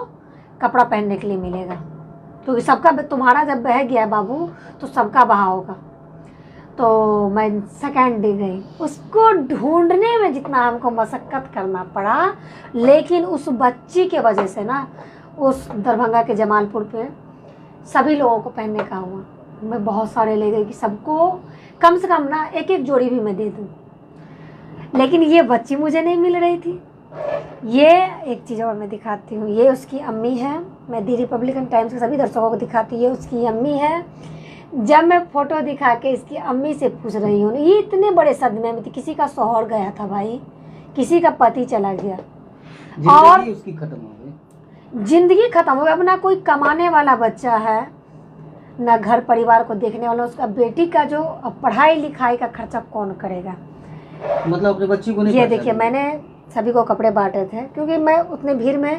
कपड़ा पहनने के लिए मिलेगा, क्योंकि सबका, तुम्हारा जब बह गया बाबू तो सबका बहा होगा। तो मैं सेकेंड डे गई, उसको ढूंढने में जितना हमको मशक्क़त करना पड़ा, लेकिन उस बच्ची के वजह से ना, उस दरभंगा के जमालपुर पे सभी लोगों को पहनने का हुआ। मैं बहुत सारे ले गई कि सबको कम से कम ना एक एक जोड़ी भी मैं दे दूँ, लेकिन ये बच्ची मुझे नहीं मिल रही थी। ये एक चीज़ और मैं दिखाती हूँ, ये उसकी अम्मी है, मैं दी रिपब्लिकन टाइम्स के सभी दर्शकों को दिखाती है, उसकी अम्मी है। जब मैं फोटो दिखा के इसकी अम्मी से पूछ रही हूँ, ये इतने बड़े सदमे में थी, किसी का शौहर गया था भाई, किसी का पति चला गया, और उसकी खत्म हो गई, जिंदगी खत्म हो गई। अब ना कोई कमाने वाला बच्चा है, ना घर परिवार को देखने वाला, उसका बेटी का जो पढ़ाई लिखाई का खर्चा कौन करेगा। मतलब अपने बच्ची को नहीं। ये देखिए, मैंने सभी को कपड़े बांटे थे, क्योंकि मैं उतने भीड़ में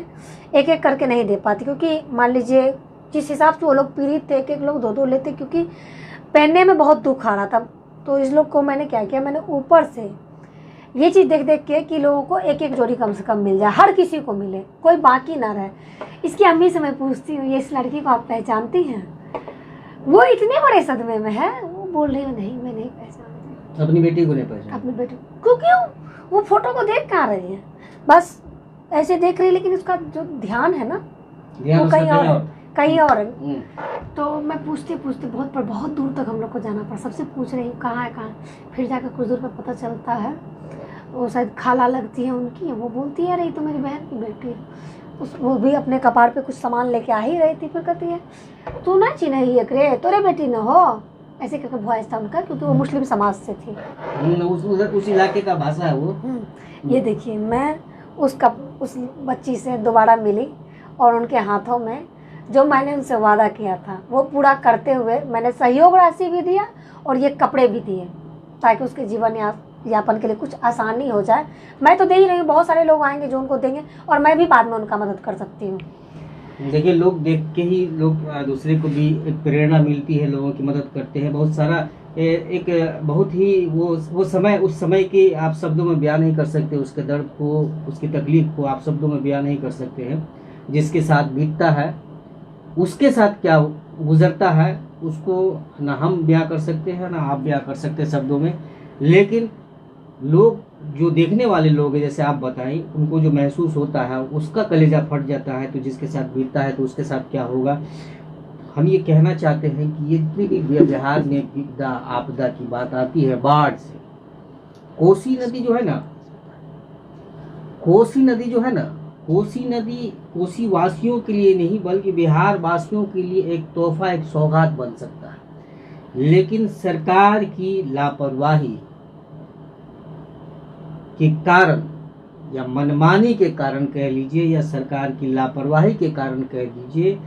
एक एक करके नहीं दे पाती, क्योंकि मान लीजिए जिस हिसाब से वो लोग पीड़ित थे, एक एक लोग 2-2 लेते, क्योंकि पहनने में बहुत दुख आ रहा था। तो इस लोग को मैंने क्या किया, मैंने ऊपर से ये चीज़ देख देख के कि लोगों को एक एक जोड़ी कम से कम मिल जाए, हर किसी को मिले, कोई बाकी ना रहे। इसकी अम्मी से मैं पूछती हूँ, ये इस लड़की को आप पहचानती हैं? वो इतने बड़े सदमे में है, वो बोल रही है नहीं मैं नहीं पहचानती। अपनी बेटी को नहीं पहचानती? अपनी बेटी को क्यों? वो फोटो को देख कहाँ रही है, बस ऐसे देख रही है, लेकिन उसका जो ध्यान है ना वो कहीं और है। तो मैं पूछते पूछते बहुत दूर तक हम लोग को जाना पड़ा, सबसे पूछ रही हूँ कहाँ है, फिर जाकर कुछ दूर पर पता चलता है वो शायद खाला लगती है उनकी, वो बोलती है अरे तो मेरी बहन की बेटी है। वो भी अपने कपार पे कुछ सामान लेके आ ही रही थी, फिर कहती है तू ना चिन्ह रे, तोरे बेटी न हो, ऐसे करके वॉइस था उनका, क्योंकि वो मुस्लिम समाज से थी, उस इलाके का भाषा है वो। ये देखिए, मैं उस बच्ची से दोबारा मिली, और उनके हाथों में जो मैंने उनसे वादा किया था वो पूरा करते हुए मैंने सहयोग राशि भी दिया और ये कपड़े भी दिए, ताकि उसके जीवन यापन के लिए कुछ आसानी हो जाए। मैं तो दे ही रही हूँ, बहुत सारे लोग आएंगे जो उनको देंगे, और मैं भी बाद में उनका मदद कर सकती हूँ। देखिए, लोग देख के ही लोग दूसरे को भी एक प्रेरणा मिलती है, लोगों की मदद करते हैं। बहुत सारा एक बहुत ही वो समय, उस समय के आप शब्दों में बयान नहीं कर सकते, उसके दर्द को, उसकी तकलीफ को आप शब्दों में बयान नहीं कर सकते हैं। जिसके साथ बीतता है, उसके साथ क्या गुजरता है, उसको ना हम बयां कर सकते हैं ना आप बयां कर सकते हैं शब्दों में। लेकिन लोग, जो देखने वाले लोग हैं, जैसे आप बताएं, उनको जो महसूस होता है उसका कलेजा फट जाता है। तो जिसके साथ बीतता है तो उसके साथ क्या होगा। हम ये कहना चाहते हैं कि ये जितनी भी बिहार में विपदा आपदा की बात आती है, बाढ़ से, कोसी नदी जो है ना, कोसी नदी कोसी वासियों के लिए नहीं बल्कि बिहार वासियों के लिए एक तोहफा, एक सौगात बन सकता है। लेकिन सरकार की लापरवाही के कारण या मनमानी के कारण कह लीजिए या सरकार की लापरवाही के कारण कह लीजिए,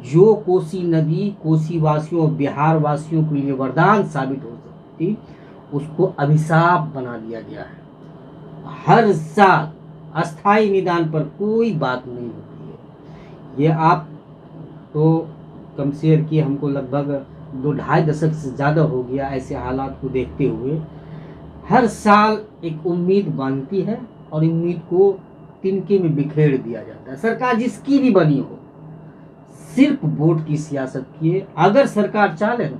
जो कोसी नदी कोसी वासियों बिहार वासियों के लिए वरदान साबित हो सकती, उसको अभिशाप बना दिया गया है। हर साल अस्थाई निदान पर कोई बात नहीं होती है। ये आप तो कम शेयर किए, हमको लगभग 2-2.5 दशक से ज़्यादा हो गया ऐसे हालात को देखते हुए। हर साल एक उम्मीद बनती है और उम्मीद को तिनके में बिखेर दिया जाता है। सरकार जिसकी भी बनी हो, सिर्फ वोट की सियासत किए। अगर सरकार चाहे ना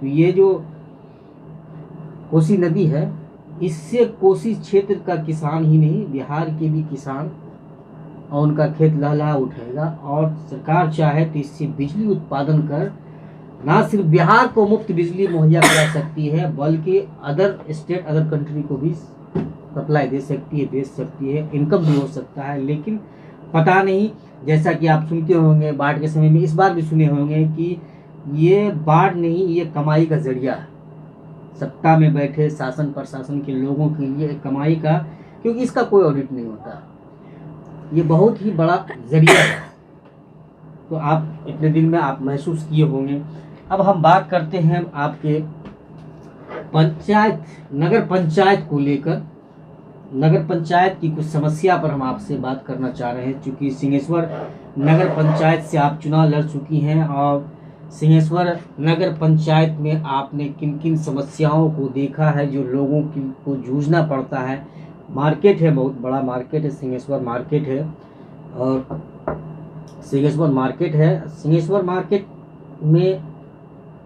तो ये जो कोसी नदी है, इससे कोसी क्षेत्र का किसान ही नहीं, बिहार के भी किसान और उनका खेत लहलहा उठेगा। और सरकार चाहे तो इससे बिजली उत्पादन कर ना सिर्फ बिहार को मुफ्त बिजली मुहैया करा सकती है, बल्कि अदर स्टेट अदर कंट्री को भी सप्लाई दे सकती है, बेच सकती है, इनकम भी हो सकता है। लेकिन पता नहीं, जैसा कि आप सुनते होंगे बाढ़ के समय में, इस बार भी सुने होंगे कि ये बाढ़ नहीं, ये कमाई का जरिया है। सत्ता में बैठे शासन प्रशासन के लोगों के लिए कमाई का, क्योंकि इसका कोई ऑडिट नहीं होता, ये बहुत ही बड़ा जरिया है। तो आप इतने दिन में आप महसूस किए होंगे। अब हम बात करते हैं आपके पंचायत नगर पंचायत को लेकर। नगर पंचायत की कुछ समस्या पर हम आपसे बात करना चाह रहे हैं, क्योंकि सिंहेश्वर नगर पंचायत से आप चुनाव लड़ चुकी हैं और सिंहेश्वर नगर पंचायत में आपने किन किन समस्याओं को देखा है जो लोगों को जूझना पड़ता है। मार्केट है, बहुत बड़ा मार्केट है, सिंहेश्वर मार्केट है। और सिंहेश्वर मार्केट है, सिंहेश्वर मार्केट में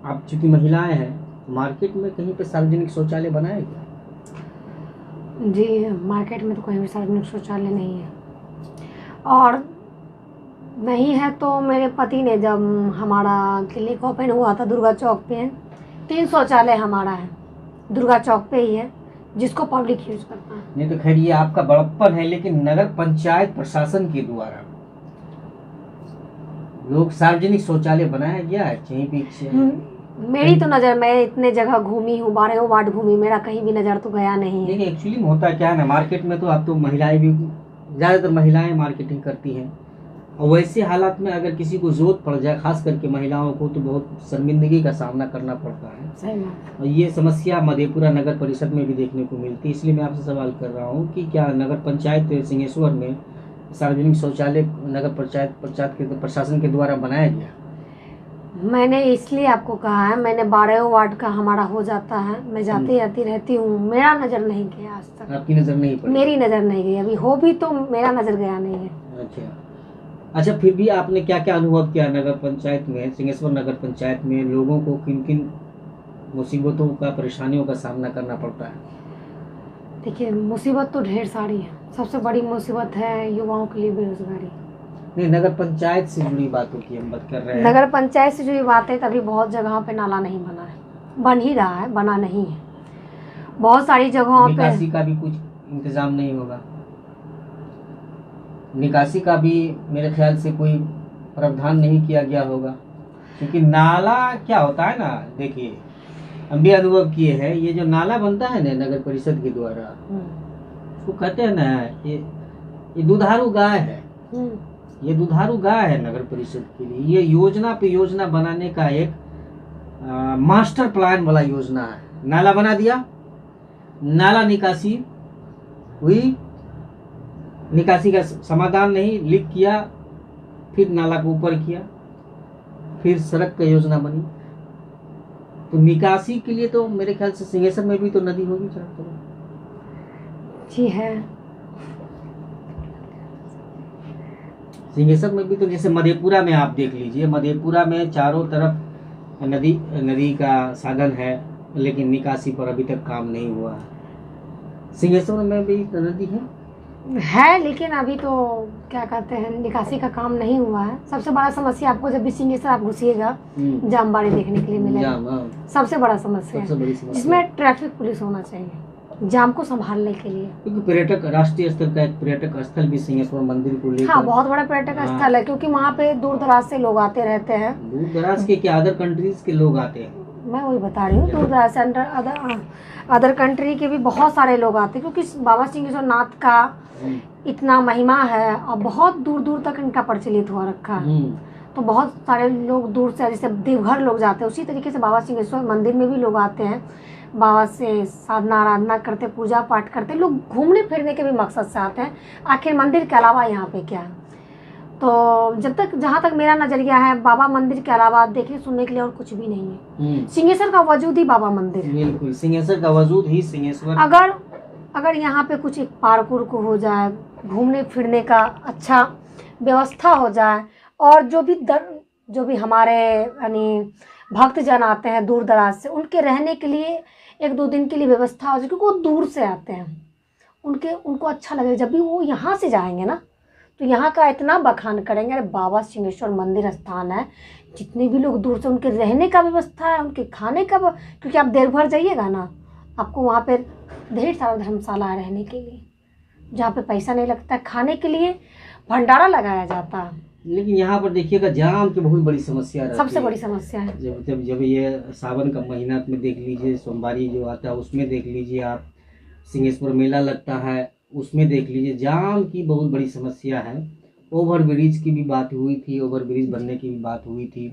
आप चूँकि महिलाएं हैं, मार्केट में कहीं पे सार्वजनिक शौचालय बनाया गया? जी, मार्केट में तो कहीं भी सार्वजनिक शौचालय नहीं है। और नहीं है तो मेरे पति ने, जब हमारा क्लिनिक ओपन हुआ था दुर्गा चौक पे, 3 शौचालय हमारा है, दुर्गा चौक पे ही है, जिसको पब्लिक यूज करता है। नहीं तो खैर ये आपका बड़प्पन है, लेकिन नगर पंचायत प्रशासन के द्वारा लोग सार्वजनिक शौचालय बनाया गया है कहीं पीछे? मेरी तो नज़र, मैं इतने जगह घूमी हूँ, 12 वार्ड घूमी, मेरा कहीं भी नज़र तो गया नहीं है। देखिए एक्चुअली में होता क्या है ना, मार्केट में तो अब तो महिलाएं भी, ज़्यादातर महिलाएं मार्केटिंग करती हैं, और वैसे हालात में अगर किसी को जरूरत पड़ जाए, खास करके महिलाओं को, तो बहुत शर्मिंदगी का सामना करना पड़ता है। सही बात। और ये समस्या मधेपुरा नगर परिषद में भी देखने को मिलती है। इसलिए मैं आपसे सवाल कर रहा हूँ कि क्या नगर पंचायत सिंहेश्वर में सार्वजनिक शौचालय नगर पंचायत के प्रशासन के द्वारा बनाया गया? मैंने इसलिए आपको कहा है, मैंने 12 वार्ड का हमारा हो जाता है, मैं जाती आती रहती हूँ, मेरा नज़र नहीं गया आज तक। आपकी नज़र नहीं पड़ी? मेरी नज़र नहीं गई, अभी हो भी तो मेरा नज़र गया नहीं है। अच्छा, फिर भी आपने क्या क्या अनुभव किया नगर पंचायत में, सिंहेश्वर नगर पंचायत में लोगों को किन किन मुसीबतों का, परेशानियों का सामना करना पड़ता है? देखिए, मुसीबत तो ढेर सारी है। सबसे बड़ी मुसीबत है युवाओं के लिए बेरोजगारी। नहीं, नगर पंचायत से जुड़ी बातों की हम बात कर रहे हैं। नगर पंचायत से जुड़ी बात है, तभी बहुत जगहों पे नाला नहीं बना है, बन ही रहा है, बना नहीं है। बहुत सारी जगहों पे निकासी का भी कुछ इंतजाम नहीं होगा? निकासी का भी मेरे ख्याल से कोई प्रावधान नहीं किया गया होगा, क्योंकि नाला क्या होता है ना, देखिए हम भी अनुभव किए हैं, ये जो नाला बनता है ना नगर परिषद के द्वारा, उसको कहते हैं ना, ये दुधारू गाय है, ये दुधारू गाय है नगर परिषद के लिए। ये योजना पे योजना बनाने का एक मास्टर प्लान वाला योजना है। नाला बना दिया, नाला निकासी हुई, निकासी का समाधान नहीं, लीक किया, फिर नाला को ऊपर किया, फिर सड़क का योजना बनी। तो निकासी के लिए तो मेरे ख्याल से सिंहेश्वर में भी तो नदी होगी चारों तरफ। जी है, सिंहेश्वर में भी तो, जैसे मधेपुरा में आप देख लीजिए, मधेपुरा में चारों तरफ नदी का साधन है, लेकिन निकासी पर अभी तक काम नहीं हुआ है। सिंहेश्वर में भी तो नदी है, लेकिन अभी तो क्या कहते हैं, निकासी का काम नहीं हुआ है। सबसे बड़ा समस्या आपको जब भी सिंहेश्वर आप घुसिएगा, जामबाड़ी देखने के लिए मिलेगा। सबसे बड़ा समस्या है, जिसमें ट्रैफिक पुलिस होना चाहिए जाम को संभालने के लिए, क्योंकि पर्यटक, राष्ट्रीय स्तर का एक पर्यटक स्थल भी सिंहेश्वर मंदिर को लेकर, हाँ, बहुत बड़ा पर्यटक स्थल है, क्योंकि वहाँ पे दूर दराज से लोग आते रहते हैं। दूर दराज के क्या, अदर कंट्रीज के लोग आते हैं? मैं वही बता रही हूँ, दूर दराज से अदर कंट्री के भी बहुत सारे लोग आते हैं, क्योंकि बाबा सिंहेश्वर नाथ का इतना महिमा है और बहुत दूर दूर तक इनका प्रचलित हो रखा है। तो बहुत सारे लोग दूर से, जैसे देवघर लोग जाते हैं, उसी तरीके से बाबा सिंहेश्वर मंदिर में भी लोग आते हैं, बाबा से साधना आराधना करते, पूजा पाठ करते। लोग घूमने फिरने के भी मकसद से आते हैं, आखिर मंदिर के अलावा यहाँ पे क्या है। तो जब तक, जहाँ तक मेरा नजरिया है, बाबा मंदिर के अलावा देखने सुनने के लिए और कुछ भी नहीं है। सिंहेश्वर का वजूद ही बाबा मंदिर, बिल्कुल सिंहेश्वर का वजूद ही सिंहेश्वर। अगर यहाँ पे कुछ एक पार्क उर्क हो जाए, घूमने फिरने का अच्छा व्यवस्था हो जाए, और जो भी हमारे यानी भक्तजन आते हैं दूर दराज से, उनके रहने के लिए 1-2 दिन के लिए व्यवस्था हो जाए, क्योंकि वो दूर से आते हैं, उनको अच्छा लगेगा। जब भी वो यहाँ से जाएंगे ना, तो यहाँ का इतना बखान करेंगे, अरे बाबा सिंहेश्वर मंदिर स्थान है, जितने भी लोग दूर से, उनके रहने का व्यवस्था है, उनके खाने का, क्योंकि आप देवघर जाइएगा ना, आपको वहाँ पे ढेर सारा धर्मशाला है रहने के लिए, जहाँ पे पैसा नहीं लगता है, खाने के लिए भंडारा लगाया जाता है। लेकिन यहाँ पर देखिएगा जाम की बहुत बड़ी समस्या रहती है, सबसे बड़ी समस्या है। जब ये सावन का महीना में देख लीजिए, सोमवारी जो आता है उसमें देख लीजिए, आप सिंहेश्वर मेला लगता है उसमें देख लीजिए, जाम की बहुत बड़ी समस्या है। ओवर ब्रिज की भी बात हुई थी, ओवर ब्रिज बनने की भी बात हुई थी,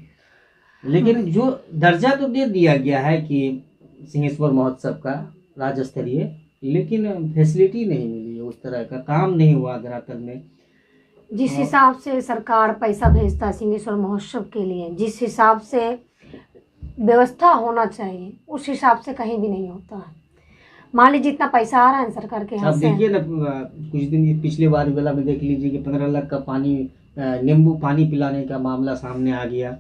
लेकिन जो दर्जा तो दे दिया गया है कि सिंहेश्वर महोत्सव का राज्य स्तरीय, लेकिन फैसिलिटी नहीं मिली है, उस तरह का काम नहीं हुआ धरातल में। जिस हिसाब से सरकार पैसा भेजता है सिंहेश्वर महोत्सव के लिए, जिस हिसाब से व्यवस्था होना चाहिए, उस हिसाब से कहीं भी नहीं होता है। मान लीजिए जितना पैसा आ रहा है सरकार के यहाँ से, देखिए ना, कुछ दिन पिछले बार वाला में देख लीजिए कि 15 लाख का नींबू पानी पिलाने का मामला सामने आ गया।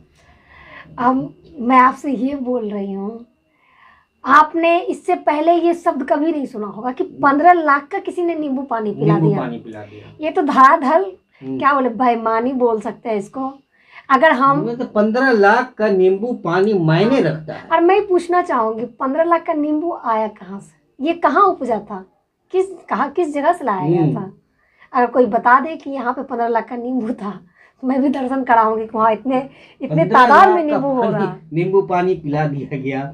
अब मैं आपसे ये बोल रही हूँ, आपने इससे पहले ये शब्द कभी नहीं सुना होगा कि 15 लाख का किसी ने नींबू पानी पिला दिया। ये तो धड़ाधड़ क्या बोले, बेईमानी बोल सकते हैं इसको। अगर हम तो 15 लाख का नींबू पानी मायने रखता है। और मैं पूछना चाहूंगी, 15 लाख का नींबू आया कहाँ से, ये कहाँ उपजा था, किस जगह से लाया गया था? अगर कोई बता दे कि यहाँ पे 15 लाख का नींबू था, तो मैं भी दर्शन कराऊंगी कि वहाँ इतने तादाद में नींबू हो रहा है। नींबू पानी पिला दिया गया,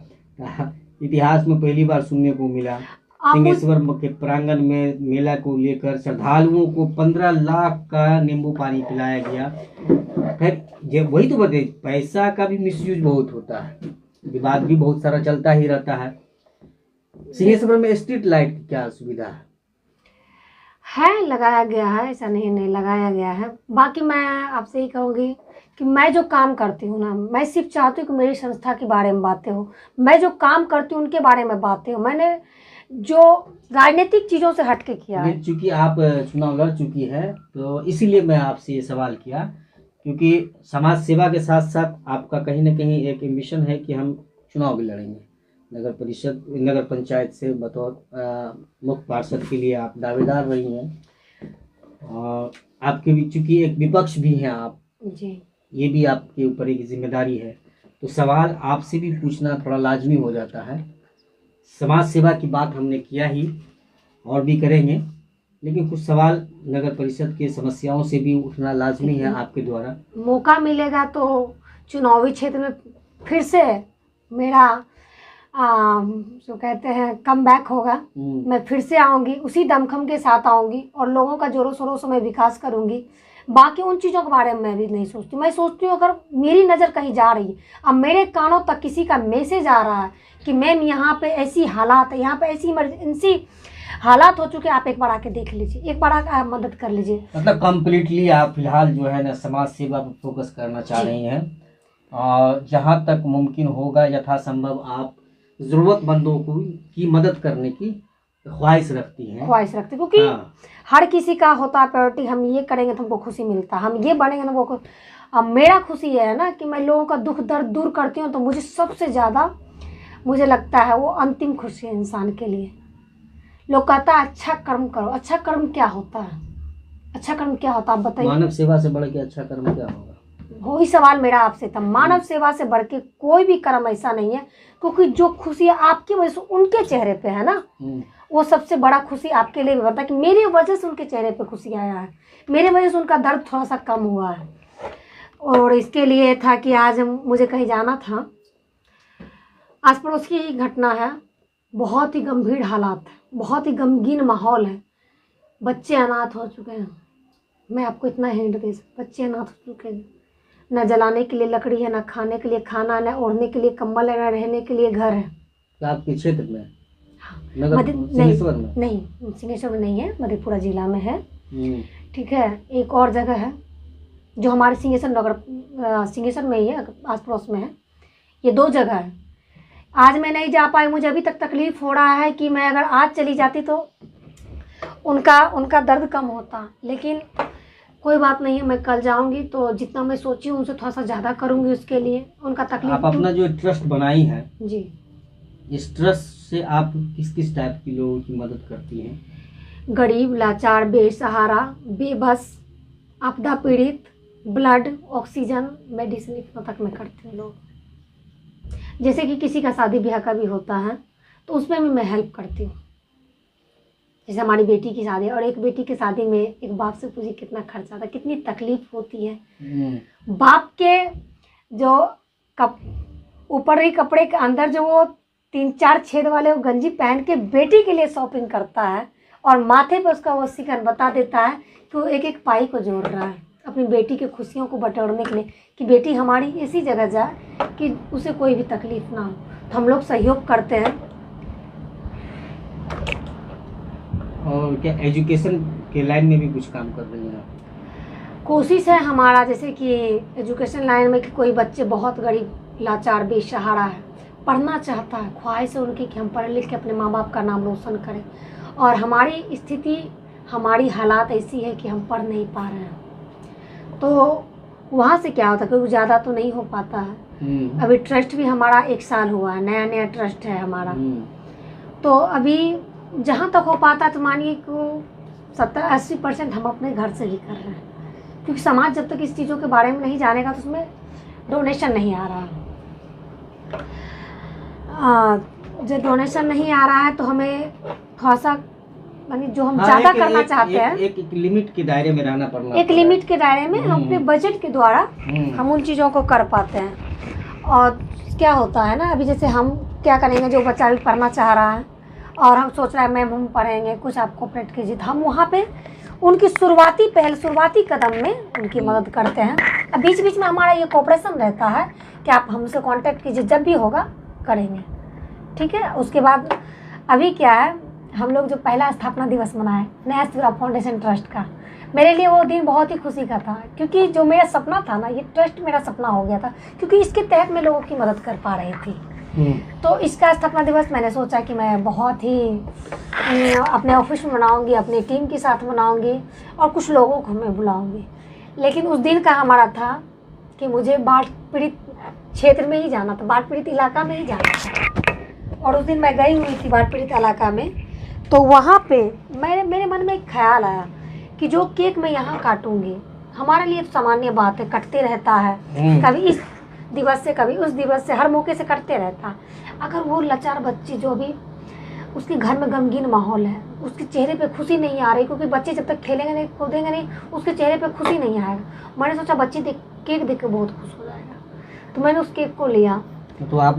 इतिहास में पहली बार सुनने को मिला। सिंहेश्वर के प्रांगण में मेला को लेकर श्रद्धालुओं को 15 लाख का नींबू पानी पिलाया गया। खैर वही तो बता, पैसा का भी मिसयूज बहुत होता है, विवाद भी बहुत सारा चलता ही रहता है। सिंहेश्वर में स्ट्रीट लाइट की क्या सुविधा है? लगाया गया है, ऐसा नहीं लगाया गया है। बाकी मैं आपसे ही कहूँगी कि मैं जो काम करती हूँ ना, मैं सिर्फ चाहती हूँ कि मेरी संस्था के बारे में बातें हो, मैं जो काम करती हूँ उनके बारे में बातें हो। मैंने जो राजनीतिक चीज़ों से हटके किया है, चूँकि आप चुनाव लड़ चुकी है, तो इसीलिए मैं आपसे ये सवाल किया, क्योंकि समाज सेवा के साथ साथ आपका कहीं ना कहीं एक एम्बिशन है कि हम चुनाव भी लड़ेंगे। नगर परिषद, नगर पंचायत से बतौर मुख्य पार्षद के लिए आप दावेदार रही हैं, और आपके भी चूँकि एक विपक्ष भी हैं आप जी, ये भी आपके ऊपर एक जिम्मेदारी है। तो सवाल आपसे भी पूछना थोड़ा लाजमी हो जाता है। समाज सेवा की बात हमने किया ही, और भी करेंगे, लेकिन कुछ सवाल नगर परिषद के समस्याओं से भी उठना लाजमी है आपके द्वारा। मौका मिलेगा तो चुनावी क्षेत्र में फिर से मेरा जो कहते हैं कम बैक होगा। मैं फिर से आऊँगी, उसी दमखम के साथ आऊँगी, और लोगों का जोरों शोरों से मैं विकास करूँगी। बाकी उन चीज़ों के बारे में मैं भी नहीं सोचती। मैं सोचती हूँ अगर मेरी नज़र कहीं जा रही है, अब मेरे कानों तक किसी का मैसेज आ रहा है कि मैम यहाँ पे ऐसी हालात है, यहाँ पे ऐसी इमरजेंसी हालात हो चुके, आप एक बार आके देख लीजिए, एक बार आके आप मदद कर लीजिए। मतलब कम्प्लीटली आप फिलहाल जो है ना समाज सेवा पर फोकस करना चाह रही हैं, और जहाँ तक मुमकिन होगा यथासंभव आप ज़रूरतमंदों को की मदद करने की ख्वाहिश रखती हैं। क्योंकि हर किसी का होता है प्रायोरिटी, हम ये करेंगे तो हमको खुशी मिलता है, हम ये बढ़ेंगे ना वो। अब मेरा खुशी ये है ना कि मैं लोगों का दुख दर्द दूर करती हूँ, तो मुझे सबसे ज़्यादा मुझे लगता है वो अंतिम खुशी है इंसान के लिए। लोग कहता है अच्छा कर्म करो, अच्छा कर्म क्या होता है? अच्छा कर्म क्या होता है आप बताइए? मानव सेवा से बढ़ के अच्छा कर्म क्या होगा? वही सवाल मेरा आपसे था। मानव सेवा से बढ़ के कोई भी कर्म ऐसा नहीं है, क्योंकि जो खुशी आपकी वजह से उनके चेहरे पे है ना, वो सबसे बड़ा खुशी आपके लिए भी बनता है कि मेरी वजह से उनके चेहरे पे खुशी आया है, मेरी वजह से उनका दर्द थोड़ा सा कम हुआ है। और इसके लिए था कि आज मुझे कहीं जाना था। आस पड़ोस की ही घटना है, बहुत ही गंभीर हालात है, बहुत ही गमगीन माहौल है। बच्चे अनाथ हो चुके हैं, मैं आपको इतना हिंट दे सकती, बच्चे अनाथ हो चुके हैं। न जलाने के लिए लकड़ी है, न खाने के लिए खाना, न ओढ़ने के लिए कंबल है, न रहने के लिए घर है। तो आपके क्षेत्र में? हाँ, सिंहेश्वर में? नहीं, सिंहेश्वर में नहीं है, मधेपुरा जिला में है। ठीक है, एक और जगह है जो हमारे सिंहेश्वर में ही है, आस पड़ोस में है। ये 2 जगह है। आज मैं नहीं जा पाई, मुझे अभी तक तकलीफ हो रहा है कि मैं अगर आज चली जाती तो उनका दर्द कम होता, लेकिन कोई बात नहीं है, मैं कल जाऊंगी तो जितना मैं सोची हूँ उनसे थोड़ा सा ज़्यादा करूंगी उसके लिए, उनका तकलीफ। आप अपना जो ट्रस्ट बनाई है जी, इस ट्रस्ट से आप किस किस टाइप के लोगों की मदद करती हैं? गरीब, लाचार, बेसहारा, बेबस, आपदा पीड़ित, ब्लड, ऑक्सीजन, मेडिसिन, इतना तक मैं करती हूँ लोग। जैसे कि किसी का शादी ब्याह का भी होता है तो उसमें भी मैं हेल्प करती हूँ। जैसे हमारी बेटी की शादी, और एक बेटी की शादी में एक बाप से पूछिए कितना खर्चा आता है, कितनी तकलीफ होती है। बाप के जो ऊपर ही कपड़े के अंदर जो वो 3-4 छेद वाले वो गंजी पहन के बेटी के लिए शॉपिंग करता है, और माथे पे उसका वो शिकन बता देता है कि वो एक एक पाई को जोड़ रहा है अपनी बेटी की खुशियों को बटोरने के लिए, कि बेटी हमारी ऐसी जगह जाए कि उसे कोई भी तकलीफ ना हो। तो हम लोग सहयोग करते हैं। और क्या एजुकेशन के लाइन में भी कुछ काम कर रही हैं? कोशिश है हमारा, जैसे कि एजुकेशन लाइन में कि कोई बच्चे बहुत गरीब, लाचार, बेसहारा है, पढ़ना चाहता है, ख्वाहिश है उनकी कि हम पढ़ लिख के अपने माँ बाप का नाम रोशन करें, और हमारी स्थिति, हमारी हालात ऐसी है कि हम पढ़ नहीं पा रहे हैं। तो वहाँ से क्या होता है, क्योंकि ज़्यादा तो नहीं हो पाता है। अभी ट्रस्ट भी हमारा 1 साल हुआ है, नया ट्रस्ट है हमारा। तो अभी जहाँ तक हो पाता तो मानिए कि 70-80% हम अपने घर से ही कर रहे हैं, क्योंकि समाज जब तक इस चीज़ों के बारे में नहीं जानेगा तो उसमें डोनेशन नहीं आ रहा। जब डोनेशन नहीं आ रहा है तो हमें थोड़ा सा यानी जो हम ज़्यादा करना चाहते हैं, एक लिमिट के दायरे में रहना पड़ना, एक लिमिट के दायरे में हम अपने बजट के द्वारा हम उन चीज़ों को कर पाते हैं। और क्या होता है ना, अभी जैसे हम क्या करेंगे, जो बच्चा भी पढ़ना चाह रहा है और हम सोच रहे हैं मैम हम पढ़ेंगे, कुछ आप कोऑपरेट कीजिए, हम वहाँ पे उनकी शुरुआती कदम में उनकी मदद करते हैं। अब बीच बीच में हमारा ये कोऑपरेशन रहता है कि आप हमसे कांटेक्ट कीजिए, जब भी होगा करेंगे, ठीक है। उसके बाद अभी क्या है, हम लोग जो पहला स्थापना दिवस मनाए नया शिवरा फाउंडेशन ट्रस्ट का, मेरे लिए वो दिन बहुत ही खुशी का था, क्योंकि जो मेरा सपना था ना, ये ट्रस्ट मेरा सपना हो गया था, क्योंकि इसके तहत मैं लोगों की मदद कर पा रही थी। तो इसका स्थापना दिवस मैंने सोचा कि मैं बहुत ही अपने ऑफिस में मनाऊंगी, अपनी टीम के साथ मनाऊंगी और कुछ लोगों को मैं बुलाऊंगी। लेकिन उस दिन का हमारा था कि मुझे बाढ़ पीड़ित क्षेत्र में ही जाना था, बाढ़ पीड़ित इलाका में ही जाना था। और उस दिन मैं गई हुई थी बाढ़ पीड़ित इलाका में, तो वहाँ पे मेरे मन में एक ख्याल आया कि जो केक मैं यहाँ काटूंगी, हमारे लिए तो सामान्य बात है, कटते रहता है, कभी इस दिवस से कभी उस दिवस से, हर मौके से कटते रहता है। अगर वो लाचार बच्ची जो भी उसके घर में गमगीन माहौल है, उसके चेहरे पे खुशी नहीं आ रही, क्योंकि बच्चे जब तक खेलेंगे नहीं कूदेंगे नहीं उसके चेहरे पे खुशी नहीं आएगा। मैंने सोचा बच्ची केक देख के बहुत खुश हो जाएगा, तो मैंने उस केक को लिया। तो आप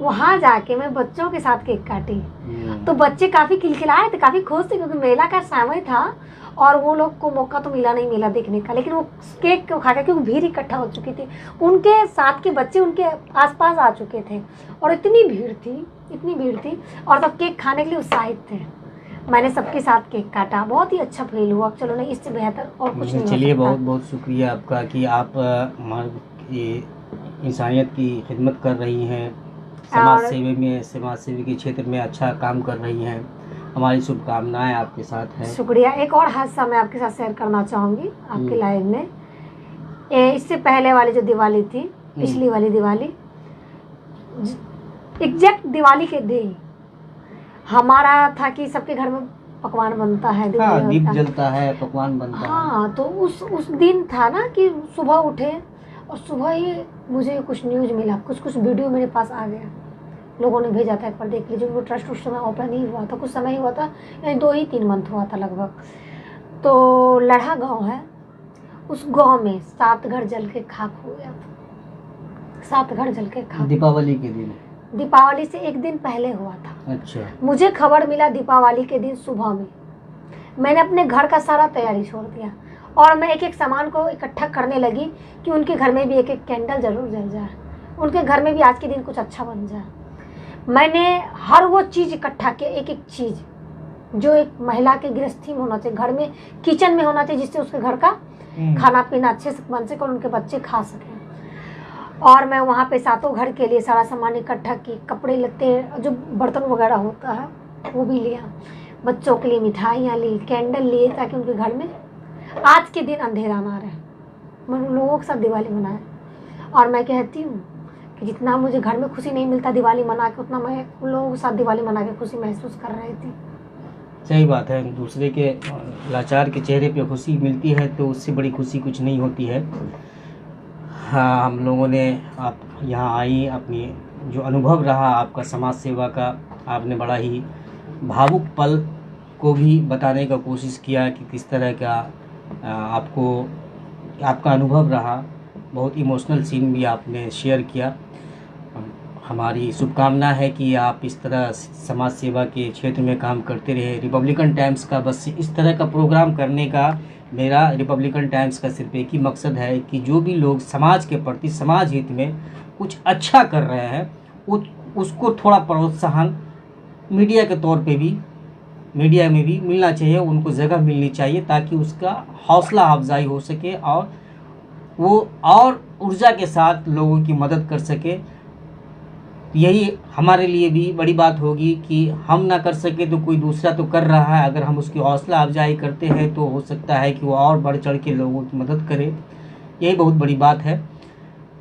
वहाँ जाके मैं बच्चों के साथ केक काटी, तो बच्चे काफ़ी खिलखिलाए थे, काफ़ी खुश थे, क्योंकि मेला का समय था और वो लोग को मौका तो मिला नहीं मेला देखने का, लेकिन वो केक को खा के, क्योंकि भीड़ इकट्ठा हो चुकी थी, उनके साथ के बच्चे उनके आसपास आ चुके थे और इतनी भीड़ थी और तब केक खाने के लिए उत्साहित थे। मैंने सबके साथ केक काटा, बहुत ही अच्छा फील हुआ। चलो नहीं, इससे बेहतर और कुछ नहीं। चलिए, बहुत बहुत शुक्रिया आपका कि आप इंसानियत की खिदमत कर रही हैं, समाज सेवी के क्षेत्र में अच्छा काम कर रही हैं। हमारी शुभकामनाएं आपके साथ हैं। शुक्रिया। एक और हादसा मैं आपके साथ शेयर करना चाहूँगी आपके लाइव में। इससे पहले वाली जो दिवाली थी, पिछली वाली दिवाली, एग्जैक्ट दिवाली के दिन हमारा था कि सबके घर में पकवान बनता है, दीप जलता है, पकवान बनता है। हाँ, तो उस दिन था ना कि सुबह उठे और सुबह ही मुझे कुछ न्यूज़ मिला, कुछ वीडियो मेरे पास आ गया, लोगों ने भेजा था, एक बार देख लीजिए। वो ट्रस्ट उस समय ओपन ही हुआ था, कुछ समय ही हुआ था, यानी 2 ही 3 मंथ हुआ था लगभग। तो लढ़ा गांव है, उस गांव में 7 घर जल के खाक हो गया था, 7 घर जल के खाक। दीपावली के दिन? दीपावली से एक दिन पहले हुआ था। अच्छा। मुझे खबर मिला दीपावली के दिन सुबह में। मैंने अपने घर का सारा तैयारी छोड़ दिया और मैं एक एक सामान को इकट्ठा करने लगी कि उनके घर में भी एक एक कैंडल जरूर जल जाए, उनके घर में भी आज के दिन कुछ अच्छा बन जाए। मैंने हर वो चीज़ इकट्ठा किया, एक एक चीज़ जो एक महिला के गृहस्थी में होना चाहिए, घर में किचन में होना चाहिए, जिससे उसके घर का खाना पीना अच्छे से बन सके और उनके बच्चे खा सकें। और मैं वहाँ पे सातों घर के लिए सारा सामान इकट्ठा की, कपड़े लत्ते जो बर्तन वगैरह होता है वो भी लिया, बच्चों के लिए मिठाइयाँ ली, कैंडल लिए, ताकि उनके घर में आज के दिन अंधेरा ना रहे। मैं उन लोगों के साथ दिवाली मनाए। और मैं कहती हूँ कि जितना मुझे घर में खुशी नहीं मिलता दिवाली मना के, उतना मैं उन लोगों के साथ दिवाली मना के खुशी महसूस कर रही थी। सही बात है, दूसरे के लाचार के चेहरे पे खुशी मिलती है तो उससे बड़ी खुशी कुछ नहीं होती है। हाँ, हम लोगों ने आप यहाँ आई, अपनी जो अनुभव रहा आपका समाज सेवा का, आपने बड़ा ही भावुक पल को भी बताने का कोशिश किया कि किस तरह का आपका अनुभव रहा। बहुत इमोशनल सीन भी आपने शेयर किया। हमारी शुभकामना है कि आप इस तरह समाज सेवा के क्षेत्र में काम करते रहे। रिपब्लिकन टाइम्स का बस इस तरह का प्रोग्राम करने का मेरा रिपब्लिकन टाइम्स का सिर्फ एक ही मकसद है कि जो भी लोग समाज के प्रति, समाज हित में कुछ अच्छा कर रहे हैं उसको थोड़ा प्रोत्साहन मीडिया के तौर पे भी, मीडिया में भी मिलना चाहिए, उनको जगह मिलनी चाहिए ताकि उसका हौसला अफजाई हो सके और वो और ऊर्जा के साथ लोगों की मदद कर सके। यही हमारे लिए भी बड़ी बात होगी कि हम ना कर सके तो कोई दूसरा तो कर रहा है, अगर हम उसकी हौसला अफजाई करते हैं तो हो सकता है कि वो और बढ़ चढ़ के लोगों की मदद करे। यही बहुत बड़ी बात है।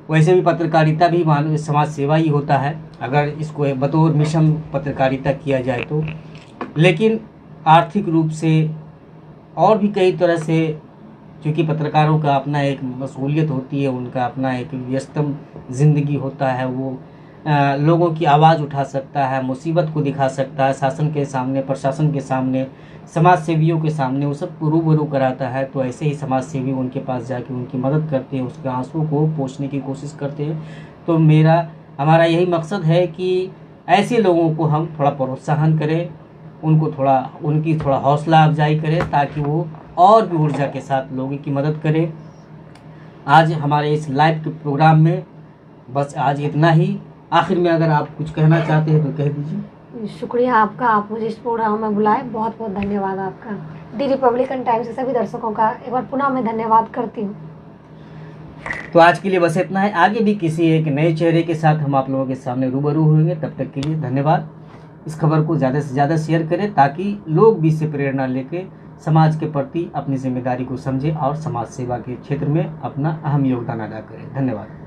वैसे भी पत्रकारिता भी मानव समाज सेवा ही होता है, अगर इसको बतौर मिशन पत्रकारिता किया जाए तो। लेकिन आर्थिक रूप से और भी कई तरह से, क्योंकि पत्रकारों का अपना एक मसूलियत होती है, उनका अपना एक व्यस्तम ज़िंदगी होता है, वो लोगों की आवाज़ उठा सकता है, मुसीबत को दिखा सकता है, शासन के सामने, प्रशासन के सामने, समाज सेवियों के सामने, वो सब रूबरू कराता है। तो ऐसे ही समाज सेवी उनके पास जाके उनकी मदद करते हैं, उसके आंसू को पोंछने की कोशिश करते हैं। तो हमारा यही मकसद है कि ऐसे लोगों को हम थोड़ा प्रोत्साहन करें, उनकी थोड़ा हौसला अफजाई करें ताकि वो और भी ऊर्जा के साथ लोगों की मदद करें। आज हमारे इस लाइव के प्रोग्राम में बस आज इतना ही। आखिर में अगर आप कुछ कहना चाहते हैं तो कह दीजिए। शुक्रिया आपका, आप मुझे इस प्रोग्राम में बुलाए, बहुत बहुत धन्यवाद आपका। दी रिपब्लिकन टाइम्स के सभी दर्शकों का एक बार पुनः मैं धन्यवाद करती हूँ। तो आज के लिए बस इतना है। आगे भी किसी एक नए चेहरे के साथ हम आप लोगों के सामने रूबरू होंगे। तब तक के लिए धन्यवाद। इस खबर को ज़्यादा से ज़्यादा शेयर करें ताकि लोग भी इससे प्रेरणा लेके समाज के प्रति अपनी जिम्मेदारी को समझें और समाज सेवा के क्षेत्र में अपना अहम योगदान अदा करें। धन्यवाद।